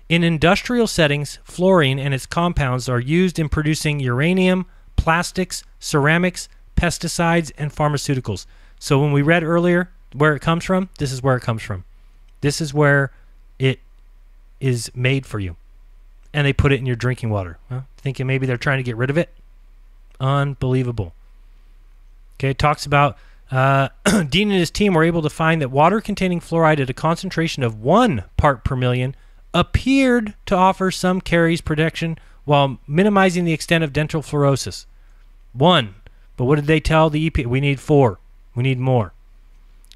[SPEAKER 6] In industrial settings, fluorine and its compounds are used in producing uranium, plastics, ceramics, pesticides, and pharmaceuticals. So when we read earlier where it comes from, this is where it comes from. This is where it is made for you. And they put it in your drinking water. Well, thinking maybe they're trying to get rid of it? Unbelievable. Okay, it talks about Dean and his team were able to find that water containing fluoride at a concentration of 1 part per million appeared to offer some caries protection while minimizing the extent of dental fluorosis. 1. But what did they tell the EPA? We need 4. We need more.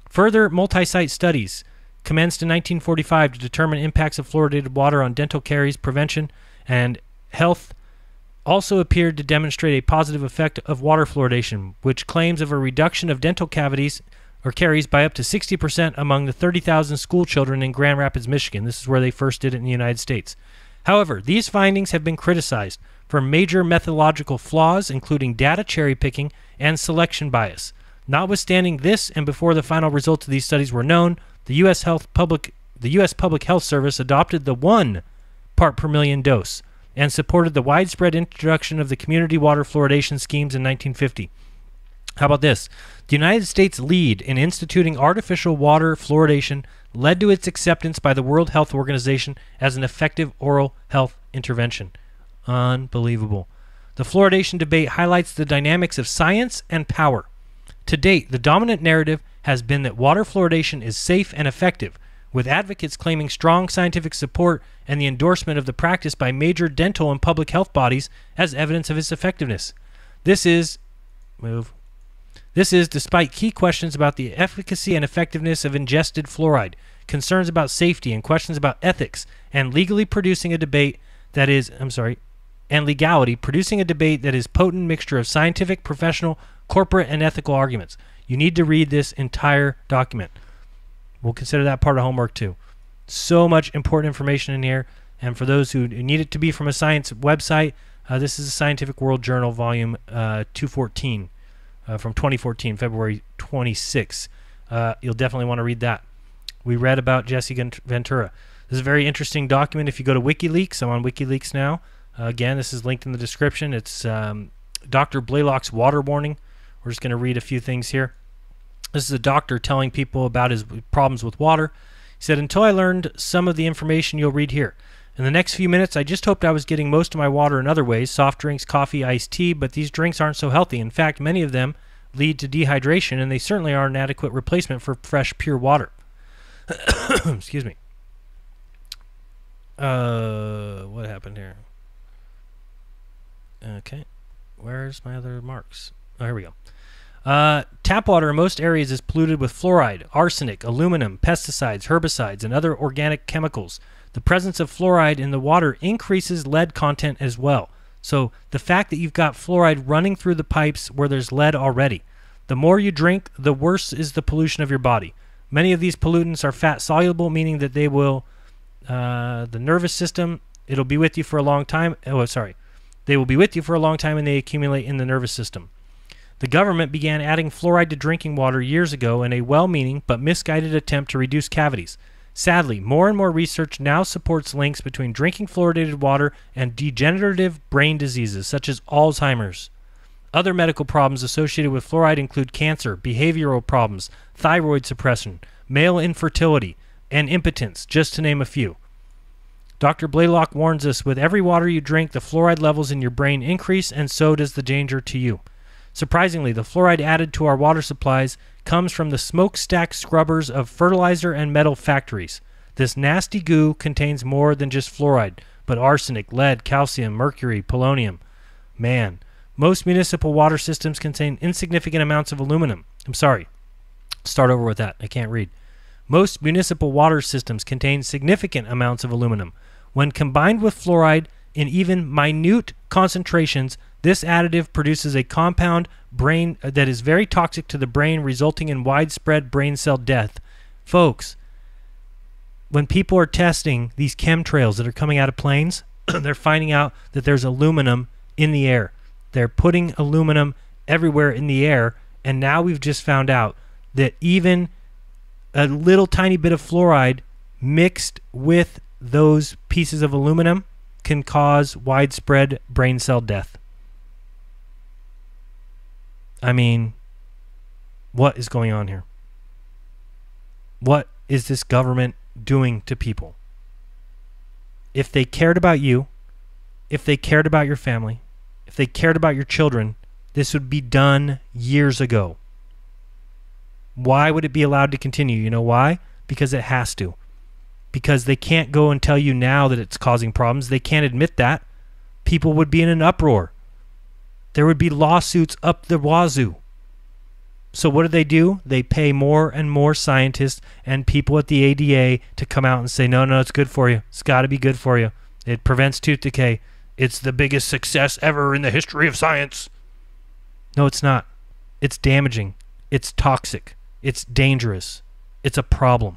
[SPEAKER 6] Further multi-site studies commenced in 1945 to determine impacts of fluoridated water on dental caries prevention and health also appeared to demonstrate a positive effect of water fluoridation, which claims of a reduction of dental cavities or caries by up to 60% among the 30,000 school children in Grand Rapids, Michigan. This is where they first did it in the United States. However, these findings have been criticized for major methodological flaws, including data cherry picking and selection bias. Notwithstanding this, and before the final results of these studies were known, the U.S. Public Health Service adopted the 1 part per million dose and supported the widespread introduction of the community water fluoridation schemes in 1950. How about this? The United States' lead in instituting artificial water fluoridation led to its acceptance by the World Health Organization as an effective oral health intervention. Unbelievable. The fluoridation debate highlights the dynamics of science and power. To date, the dominant narrative has been that water fluoridation is safe and effective, with advocates claiming strong scientific support and the endorsement of the practice by major dental and public health bodies as evidence of its effectiveness. This is despite key questions about the efficacy and effectiveness of ingested fluoride, concerns about safety, and questions about ethics and legality producing a debate that is potent mixture of scientific, professional, corporate, and ethical arguments. You need to read this entire document. We'll consider that part of homework too. So much important information in here, and for those who need it to be from a science website, this is a Scientific World Journal, volume 214 from 2014, February 26. You'll definitely want to read that. We read about Jesse Ventura. This is a very interesting document. If you go to WikiLeaks, I'm on WikiLeaks now. Again, this is linked in the description. It's Dr. Blaylock's water warning. We're just going to read a few things here. This is a doctor telling people about his problems with water. He said, "Until I learned some of the information you'll read here. In the next few minutes, I just hoped I was getting most of my water in other ways, soft drinks, coffee, iced tea, but these drinks aren't so healthy. In fact, many of them lead to dehydration, and they certainly aren't an adequate replacement for fresh, pure water." Excuse me. What happened here? Okay. Where's my other marks? Oh, here we go. Tap water in most areas is polluted with fluoride, arsenic, aluminum, pesticides, herbicides, and other organic chemicals. The presence of fluoride in the water increases lead content as well. So the fact that you've got fluoride running through the pipes where there's lead already, the more you drink, the worse is the pollution of your body. Many of these pollutants are fat soluble, meaning that they will, the nervous system, it'll be with you for a long time. They will be with you for a long time, and they accumulate in the nervous system. The government began adding fluoride to drinking water years ago in a well-meaning but misguided attempt to reduce cavities. Sadly, more and more research now supports links between drinking fluoridated water and degenerative brain diseases such as Alzheimer's. Other medical problems associated with fluoride include cancer, behavioral problems, thyroid suppression, male infertility, and impotence, just to name a few. Dr. Blaylock warns us, with every water you drink, the fluoride levels in your brain increase, and so does the danger to you. Surprisingly, the fluoride added to our water supplies comes from the smokestack scrubbers of fertilizer and metal factories. This nasty goo contains more than just fluoride, but arsenic, lead, calcium, mercury, polonium. Man, most municipal water systems contain insignificant amounts of aluminum. I'm sorry. Start over with that. I can't read. Most municipal water systems contain significant amounts of aluminum. When combined with fluoride in even minute concentrations, this additive produces a compound that is very toxic to the brain, resulting in widespread brain cell death. Folks, when people are testing these chemtrails that are coming out of planes, they're finding out that there's aluminum in the air. They're putting aluminum everywhere in the air, and now we've just found out that even a little tiny bit of fluoride mixed with those pieces of aluminum can cause widespread brain cell death. I mean, what is going on here? What is this government doing to people? If they cared about you, if they cared about your family, if they cared about your children, this would be done years ago. Why would it be allowed to continue? You know why? Because it has to. Because they can't go and tell you now that it's causing problems. They can't admit that. People would be in an uproar. There would be lawsuits up the wazoo. So what do? They pay more and more scientists and people at the ADA to come out and say, no, it's good for you. It's got to be good for you. It prevents tooth decay. It's the biggest success ever in the history of science. No, it's not. It's damaging. It's toxic. It's dangerous. It's a problem.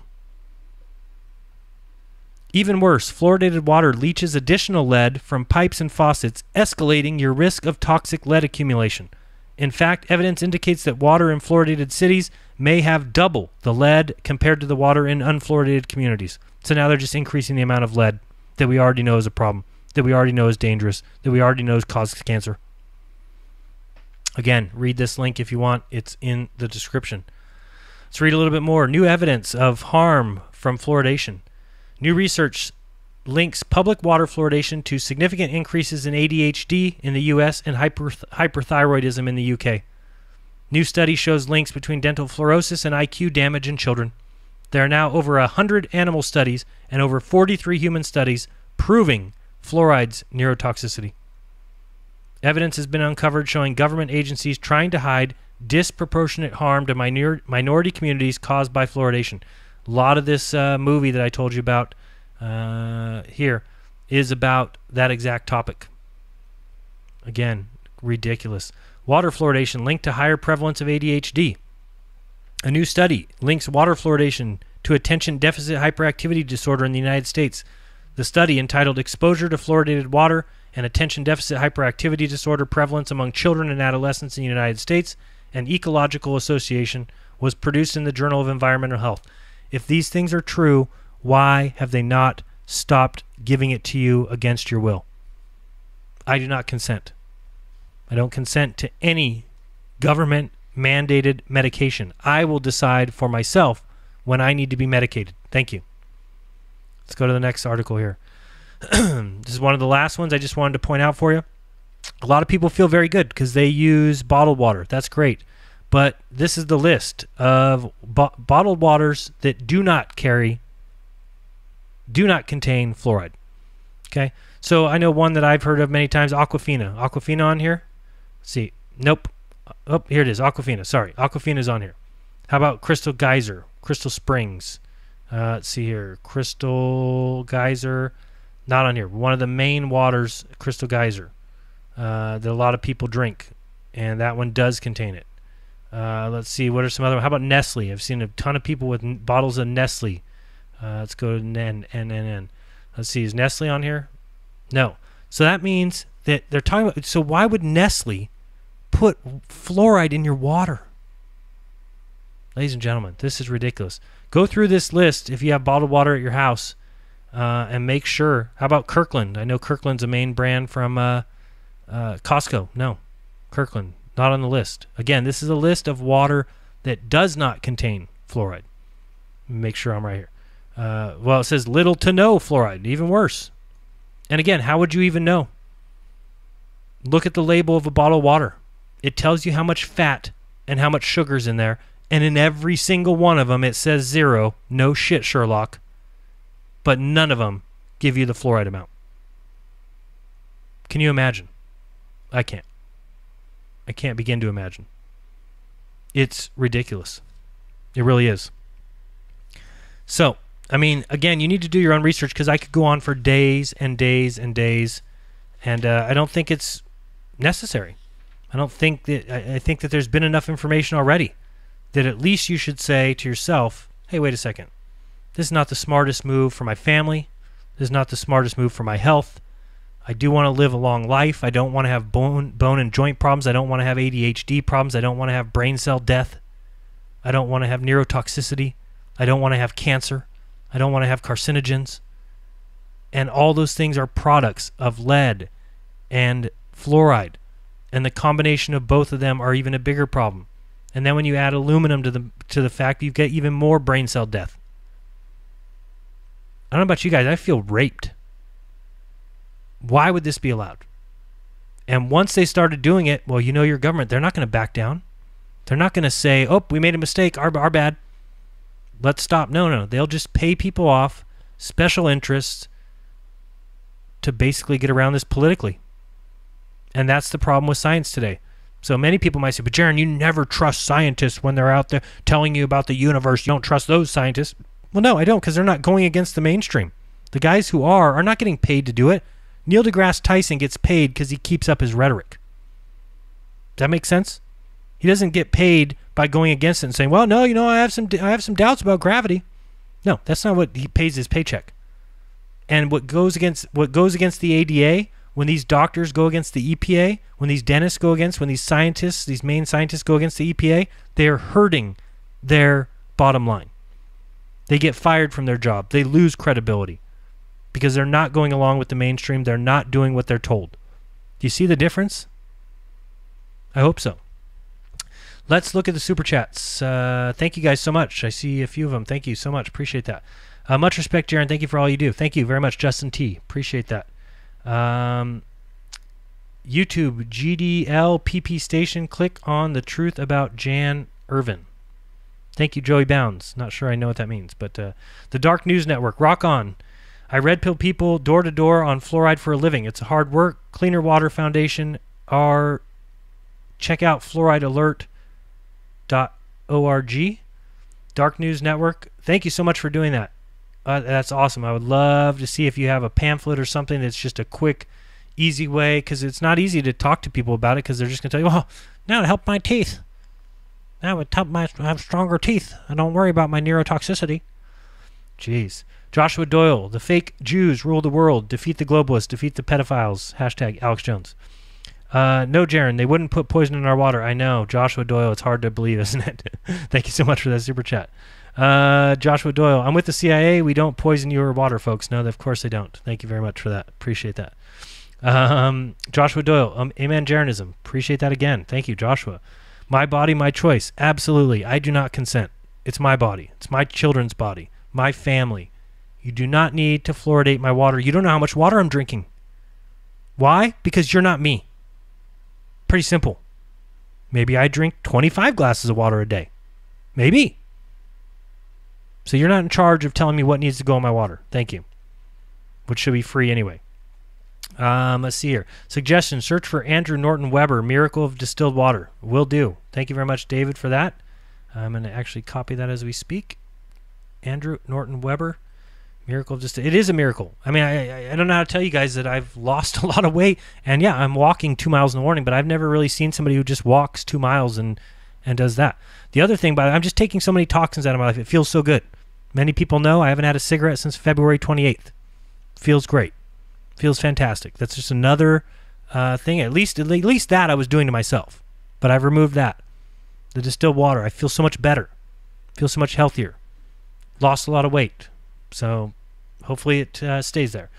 [SPEAKER 6] Even worse, fluoridated water leaches additional lead from pipes and faucets, escalating your risk of toxic lead accumulation. In fact, evidence indicates that water in fluoridated cities may have double the lead compared to the water in unfluoridated communities. So now they're just increasing the amount of lead that we already know is a problem, that we already know is dangerous, that we already know causes cancer. Again, read this link if you want. It's in the description. Let's read a little bit more. New evidence of harm from fluoridation. New research links public water fluoridation to significant increases in ADHD in the U.S. and hyperthyroidism in the U.K. New study shows links between dental fluorosis and IQ damage in children. There are now over 100 animal studies and over 43 human studies proving fluoride's neurotoxicity. Evidence has been uncovered showing government agencies trying to hide disproportionate harm to minority communities caused by fluoridation. A lot of this movie that I told you about here is about that exact topic. Again, ridiculous. Water fluoridation linked to higher prevalence of ADHD. A new study links water fluoridation to attention deficit hyperactivity disorder in the United States. The study, entitled Exposure to Fluoridated Water and Attention Deficit Hyperactivity Disorder Prevalence Among Children and Adolescents in the United States, an Ecological Association, was produced in the Journal of Environmental Health. If these things are true, why have they not stopped giving it to you against your will? I do not consent. I don't consent to any government-mandated medication. I will decide for myself when I need to be medicated. Thank you. Let's go to the next article here. This is one of the last ones I just wanted to point out for you. A lot of people feel very good because they use bottled water. That's great. But this is the list of bottled waters that do not contain fluoride. Okay, so I know one that I've heard of many times, Aquafina. Aquafina on here? Let's see. Nope. Oh, here it is. Aquafina. Sorry. Aquafina's on here. How about Crystal Geyser? Crystal Springs. Let's see here. Crystal Geyser. Not on here. One of the main waters, Crystal Geyser, that a lot of people drink. And that one does contain it. Let's see, what are some other? How about Nestle? I've seen a ton of people with bottles of Nestle. Let's go to N. Let's see, is Nestle on here? No. So that means that they're talking about. So why would Nestle put fluoride in your water? Ladies and gentlemen, this is ridiculous. Go through this list if you have bottled water at your house, and make sure. How about Kirkland? I know Kirkland's a main brand from Costco. No, Kirkland. Not on the list. Again, this is a list of water that does not contain fluoride. Make sure I'm right here. Well, it says little to no fluoride. Even worse. And again, how would you even know? Look at the label of a bottle of water. It tells you how much fat and how much sugar's in there. And in every single one of them, it says 0. No shit, Sherlock. But none of them give you the fluoride amount. Can you imagine? I can't. I can't begin to imagine. It's ridiculous. It really is. So, I mean, again, you need to do your own research, because I could go on for days and days and days, and I don't think it's necessary. I don't think that, I think that there's been enough information already that at least you should say to yourself, hey, wait a second. This is not the smartest move for my family. This is not the smartest move for my health. I do want to live a long life. I don't want to have bone and joint problems. I don't want to have ADHD problems. I don't want to have brain cell death. I don't want to have neurotoxicity. I don't want to have cancer. I don't want to have carcinogens. And all those things are products of lead and fluoride. And the combination of both of them are even a bigger problem. And then when you add aluminum to the fact, you get even more brain cell death. I don't know about you guys. I feel raped. Why would this be allowed? And once they started doing it, well, you know your government, they're not going to back down. They're not going to say, oh, we made a mistake, our bad. Let's stop. No. They'll just pay people off, special interests, to basically get around this politically. And that's the problem with science today. So many people might say, but Jeran, you never trust scientists when they're out there telling you about the universe. You don't trust those scientists. Well, no, I don't, because they're not going against the mainstream. The guys who are not getting paid to do it. Neil deGrasse Tyson gets paid because he keeps up his rhetoric. Does that make sense? He doesn't get paid by going against it and saying, well, no, you know, I have some doubts about gravity. No, that's not what he pays his paycheck. And what goes against the ADA, when these doctors go against the EPA, when these dentists go against, when these scientists, these main scientists go against the EPA, they are hurting their bottom line. They get fired from their job. They lose credibility because they're not going along with the mainstream. They're not doing what they're told. Do you see the difference? I hope so. Let's look at the super chats. Thank you guys so much. I see a few of them. Thank you so much. Appreciate that. Much respect, Jeran. Thank you for all you do. Thank you very much, Justin T. Appreciate that. YouTube, GDLPP station. Click on the truth about Jan Irvin. Thank you, Joey Bounds. Not sure I know what that means, but the Dark News Network. Rock on. I red pill people door to door on fluoride for a living. It's hard work. Cleaner Water Foundation are. Check out fluoridealert.org. Dark News Network. Thank you so much for doing that. That's awesome. I would love to see if you have a pamphlet or something that's just a quick, easy way, because it's not easy to talk to people about it because they're just going to tell you, well, now it helped my teeth. Now it helped I have stronger teeth. I don't worry about my neurotoxicity. Jeez. Joshua Doyle. The fake Jews rule the world. Defeat the globalists. Defeat the pedophiles. Hashtag Alex Jones. No, Jeran, they wouldn't put poison in our water. I know. Joshua Doyle, it's hard to believe, isn't it? Thank you so much for that super chat. Joshua Doyle, I'm with the CIA. We don't poison your water, folks. No, of course they don't. Thank you very much for that. Appreciate that. Joshua Doyle, amen, Jeranism. Appreciate that again. Thank you, Joshua. My body, my choice. Absolutely. I do not consent. It's my body. It's my children's body. My family. You do not need to fluoridate my water. You don't know how much water I'm drinking. Why? Because you're not me. Pretty simple. Maybe I drink 25 glasses of water a day. Maybe. So you're not in charge of telling me what needs to go in my water. Thank you. Which should be free anyway. Let's see here. Suggestion, search for Andrew Norton Weber, Miracle of Distilled Water. Will do. Thank you very much, David, for that. I'm going to actually copy that as we speak. Andrew Norton Weber, Miracle of Distilled. It is a miracle. I mean, I don't know how to tell you guys that I've lost a lot of weight. And yeah, I'm walking 2 miles in the morning, but I've never really seen somebody who just walks 2 miles and does that. The other thing, I'm just taking so many toxins out of my life. It feels so good. Many people know I haven't had a cigarette since February 28th. Feels great. Feels fantastic. That's just another thing. At least that I was doing to myself. But I've removed that. The distilled water. I feel so much better. Feel so much healthier. Lost a lot of weight. So hopefully it stays there.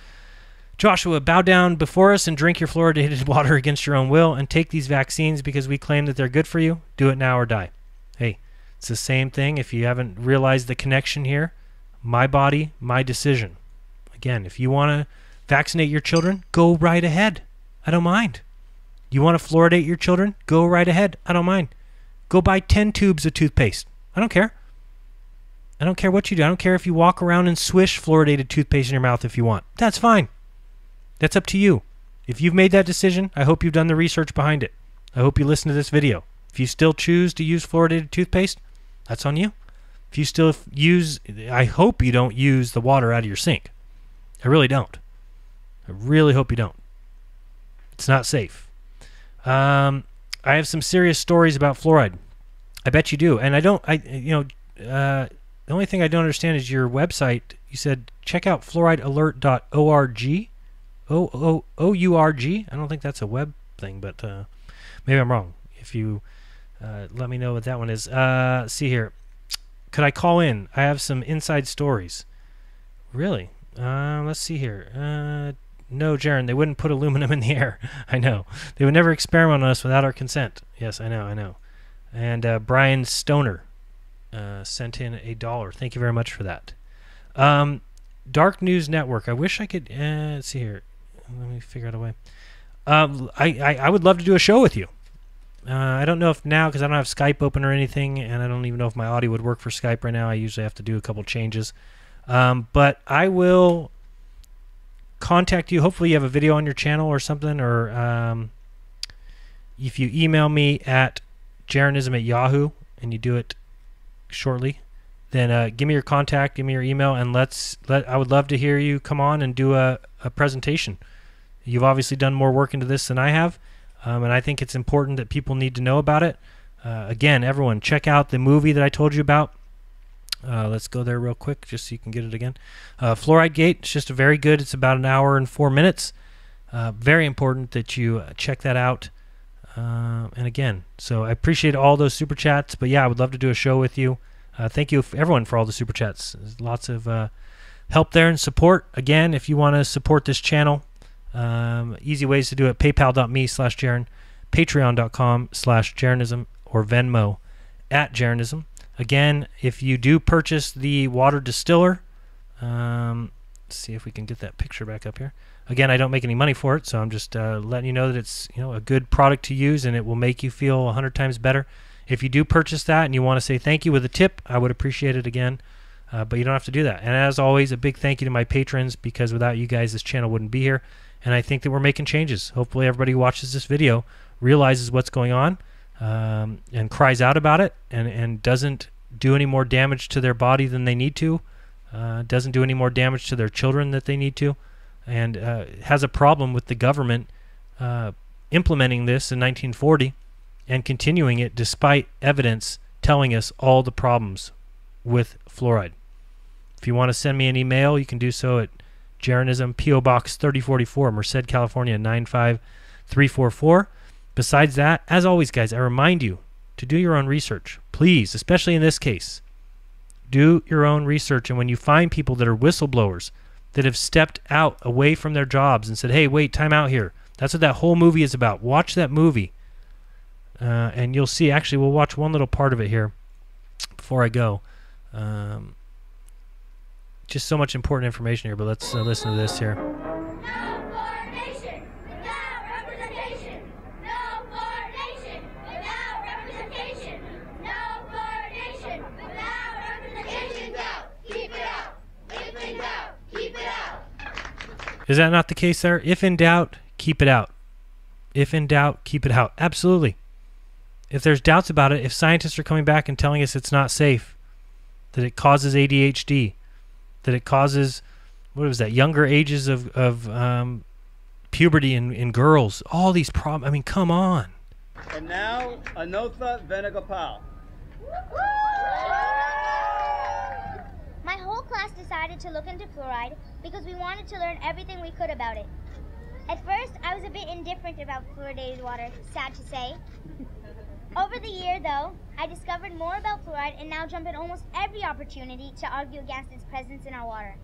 [SPEAKER 6] Joshua, bow down before us and drink your fluoridated water against your own will and take these vaccines because we claim that they're good for you. Do it now or die. Hey, it's the same thing. If you haven't realized the connection here, my body, my decision. Again, if you want to vaccinate your children, go right ahead. I don't mind. You want to fluoridate your children? Go right ahead. I don't mind. Go buy 10 tubes of toothpaste. I don't care. I don't care what you do. I don't care if you walk around and swish fluoridated toothpaste in your mouth if you want. That's fine. That's up to you. If you've made that decision, I hope you've done the research behind it. I hope you listen to this video. If you still choose to use fluoridated toothpaste, that's on you. If you still use, I hope you don't use the water out of your sink. I really don't. I really hope you don't. It's not safe. I have some serious stories about fluoride. I bet you do. And the only thing I don't understand is your website. You said check out fluoridealert.org. O-U-R-G. I don't think that's a web thing, but maybe I'm wrong. If you let me know what that one is. See here. Could I call in? I have some inside stories. Really? Let's see here. No, Jeran, they wouldn't put aluminum in the air. I know. They would never experiment on us without our consent. Yes, I know. And Brian Stoner sent in $1. Thank you very much for that. Dark News Network. I wish I could... let's see here. Let me figure out a way. I would love to do a show with you. I don't know if now, because I don't have Skype open or anything, and I don't even know if my audio would work for Skype right now. I usually have to do a couple changes. But I will contact you. Hopefully you have a video on your channel or something, or if you email me at Jeranism@Yahoo and you do it shortly, then give me your contact, give me your email, and I would love to hear you come on and do a presentation. You've obviously done more work into this than I have, and I think it's important that people need to know about it. Again, everyone, check out the movie that I told you about. Let's go there real quick just so you can get it again. Fluoride Gate. It's just very good. It's about an hour and 4 minutes. Very important that you check that out. And again, so I appreciate all those super chats. But yeah, I would love to do a show with you. Thank you everyone for all the super chats. There's lots of help there and support. Again, if you want to support this channel, easy ways to do it: paypal.me/Jeran, patreon.com/Jeranism, or Venmo @Jeranism. Again, if you do purchase the water distiller, let's see if we can get that picture back up here. Again, I don't make any money for it, so I'm just letting you know that it's a good product to use, and it will make you feel 100 times better. If you do purchase that and you want to say thank you with a tip, I would appreciate it again. But you don't have to do that. And as always, a big thank you to my patrons, because without you guys, this channel wouldn't be here. And I think that we're making changes. Hopefully everybody who watches this video realizes what's going on, and cries out about it, and doesn't do any more damage to their body than they need to, doesn't do any more damage to their children that they need to, and has a problem with the government implementing this in 1940 and continuing it despite evidence telling us all the problems with fluoride. If you want to send me an email, you can do so at Jeranism, P.O. Box 3044, Merced, California 95344. Besides that, as always, guys, I remind you to do your own research. Please, especially in this case, do your own research. And when you find people that are whistleblowers that have stepped out away from their jobs and said, hey, wait, time out here. That's what that whole movie is about. Watch that movie. And you'll see, actually, we'll watch one little part of it here before I go. Just so much important information here, but let's listen to this here. Is that not the case there? If in doubt, keep it out. If in doubt, keep it out. Absolutely. If there's doubts about it, if scientists are coming back and telling us it's not safe, that it causes ADHD, that it causes, what was that, younger ages of puberty in girls, all these problems. I mean, come on.
[SPEAKER 11] And now, Anotha Venagopal.
[SPEAKER 12] My whole class decided to look into fluoride because we wanted to learn everything we could about it. At first, I was a bit indifferent about fluoridated water, sad to say. Over the year, though, I discovered more about fluoride and now jump at almost every opportunity to argue against its presence in our water.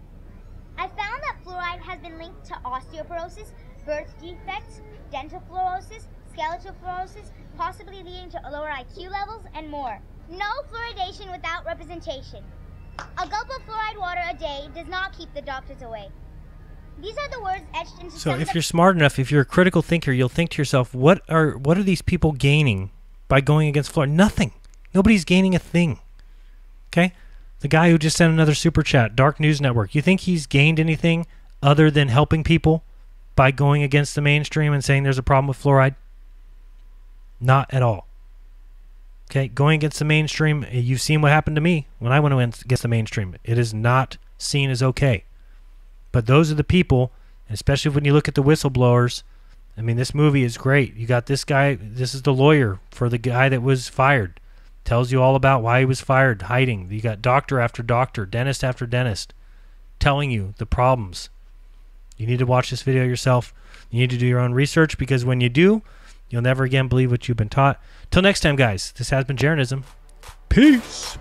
[SPEAKER 12] I found that fluoride has been linked to osteoporosis, birth defects, dental fluorosis, skeletal fluorosis, possibly leading to lower IQ levels, and more. No fluoridation without representation. A gulp of fluoride water a day does not keep the doctors away. These are the words etched into
[SPEAKER 6] So if you're smart enough, if you're a critical thinker, you'll think to yourself, what are these people gaining by going against fluoride? Nothing. Nobody's gaining a thing. Okay? The guy who just sent another super chat, Dark News Network, you think he's gained anything other than helping people by going against the mainstream and saying there's a problem with fluoride? Not at all. Okay, going against the mainstream, you've seen what happened to me when I went against the mainstream. It is not seen as okay. But those are the people, especially when you look at the whistleblowers. I mean, this movie is great. You got this guy, this is the lawyer for the guy that was fired. Tells you all about why he was fired, hiding. You got doctor after doctor, dentist after dentist, telling you the problems. You need to watch this video yourself. You need to do your own research, because when you do, you'll never again believe what you've been taught. Till next time, guys, this has been Jeranism. Peace.